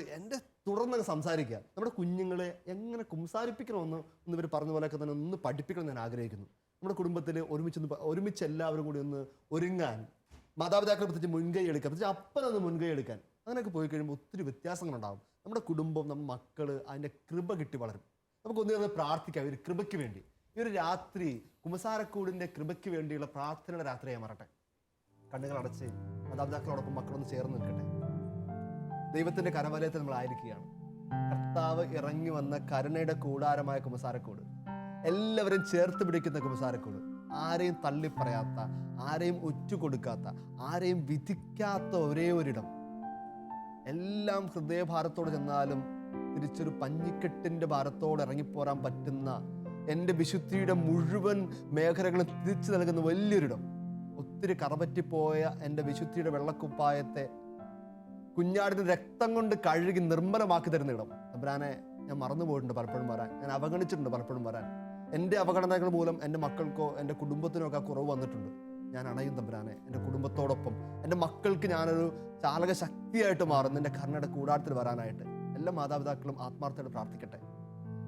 തുടർന്ന് സംസാരിക്കുക. നമ്മുടെ കുഞ്ഞുങ്ങളെ എങ്ങനെ കുമ്പസാരിപ്പിക്കണമെന്ന് ഇവർ പറഞ്ഞ പോലെയൊക്കെ തന്നെ ഒന്ന് പഠിപ്പിക്കണം ഞാൻ ആഗ്രഹിക്കുന്നു. നമ്മുടെ കുടുംബത്തിൽ ഒരുമിച്ച് എല്ലാവരും കൂടി ഒന്ന് ഒരുങ്ങാൻ, മാതാപിതാക്കളെ പ്രത്യേകിച്ച് മുൻകൈ എടുക്കാൻ, പ്രത്യേകിച്ച് അപ്പനൊന്ന് മുൻകൈ എടുക്കാൻ, അങ്ങനെയൊക്കെ പോയി കഴിയുമ്പോൾ ഒത്തിരി വ്യത്യാസങ്ങളുണ്ടാകും. നമ്മുടെ കുടുംബം, നമ്മുടെ മക്കൾ അതിൻ്റെ കൃപ കിട്ടി വളരും. നമുക്ക് ഒന്നുകിൽ പ്രാർത്ഥിക്കാം ഒരു കൃപയ്ക്ക് വേണ്ടി. ഈ ഒരു രാത്രി കുമ്പസാരക്കൂടിൻ്റെ കൃപയ്ക്ക് വേണ്ടിയുള്ള പ്രാർത്ഥനയുടെ രാത്രിയായി മാറട്ടെ. കണ്ണുകൾ അടച്ച് മാതാപിതാക്കളോടൊപ്പം മക്കളൊന്ന് ചേർന്ന് നിൽക്കട്ടെ. ദൈവത്തിൻ്റെ കരവലയത്തിൽ നമ്മളായിരിക്കുകയാണ്. കർത്താവ് ഇറങ്ങി വന്ന കരുണയുടെ കൂടാരമായ കുമ്പസാരക്കൂട്, എല്ലാവരും ചേർത്ത് പിടിക്കുന്ന കുമ്പസാരക്കൂട്, ആരെയും തള്ളിപ്പറയാത്ത, ആരെയും ഒറ്റുകൊടുക്കാത്ത, ആരെയും വിധിക്കാത്ത ഒരേ ഒരിടം. എല്ലാം ഹൃദയഭാരത്തോട് ചെന്നാലും തിരിച്ചൊരു പഞ്ഞിക്കെട്ടിൻ്റെ ഭാരത്തോട് ഇറങ്ങിപ്പോരാൻ പറ്റുന്ന, എൻ്റെ വിശുദ്ധിയുടെ മുഴുവൻ മേഖലകളും തിരിച്ചു നൽകുന്ന വലിയൊരിടം. ഒത്തിരി കറപറ്റിപ്പോയ എൻ്റെ വിശുദ്ധിയുടെ വെള്ളക്കുപ്പായത്തെ കുഞ്ഞാടിന് രക്തം കൊണ്ട് കഴുകി നിർമ്മലമാക്കി തരുന്ന ഇടം. തമ്പുരാനെ, ഞാൻ മറന്നു പോയിട്ടുണ്ട് പലപ്പോഴും വരാൻ, ഞാൻ അവഗണിച്ചിട്ടുണ്ട് പലപ്പോഴും വരാൻ. എൻ്റെ അവഗണനകൾ മൂലം എൻ്റെ മക്കൾക്കോ എൻ്റെ കുടുംബത്തിനോ ഒക്കെ കുറവ് വന്നിട്ടുണ്ട്. ഞാൻ അണയും തമ്പുരാനെ, എൻ്റെ കുടുംബത്തോടൊപ്പം എൻ്റെ മക്കൾക്ക് ഞാനൊരു ചാലക ശക്തിയായിട്ട് മാറും എൻ്റെ കരുണയുടെ കൂടാരത്തിൽ വരാനായിട്ട്. എല്ലാ മാതാപിതാക്കളും ആത്മാർത്ഥമായിട്ട് പ്രാർത്ഥിക്കട്ടെ.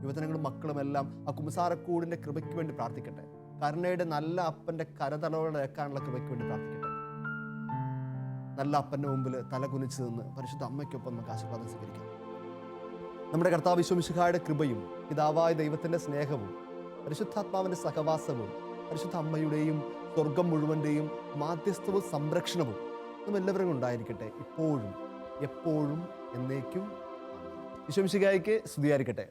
യുവജനങ്ങളും മക്കളും എല്ലാം ആ കുമ്പസാരക്കൂടിൻ്റെ കൃപയ്ക്ക് വേണ്ടി പ്രാർത്ഥിക്കട്ടെ. കരുണയുടെ നല്ല അപ്പൻ്റെ കരതലോടെ വെക്കാനുള്ള കൃപയ്ക്ക് വേണ്ടി പ്രാർത്ഥിക്കട്ടെ. നല്ല അപ്പൻ്റെ മുമ്പിൽ തല കുനിച്ച് നിന്ന് പരിശുദ്ധ അമ്മയ്ക്കൊപ്പം നമുക്ക് ആശീർവാദം സ്വീകരിക്കാം. നമ്മുടെ കർത്താവ് ഈശോ മിശിഹായുടെ കൃപയും പിതാവായ ദൈവത്തിൻ്റെ സ്നേഹവും പരിശുദ്ധാത്മാവിൻ്റെ സഹവാസവും പരിശുദ്ധ അമ്മയുടെയും സ്വർഗം മുഴുവൻ്റെയും മാധ്യസ്ഥവും സംരക്ഷണവും നമ്മൾ എല്ലാവരും ഉണ്ടായിരിക്കട്ടെ, ഇപ്പോഴും എപ്പോഴും എന്നേക്കും. ഈശോ മിശിഹായ്ക്ക് സ്തുതിയായിരിക്കട്ടെ.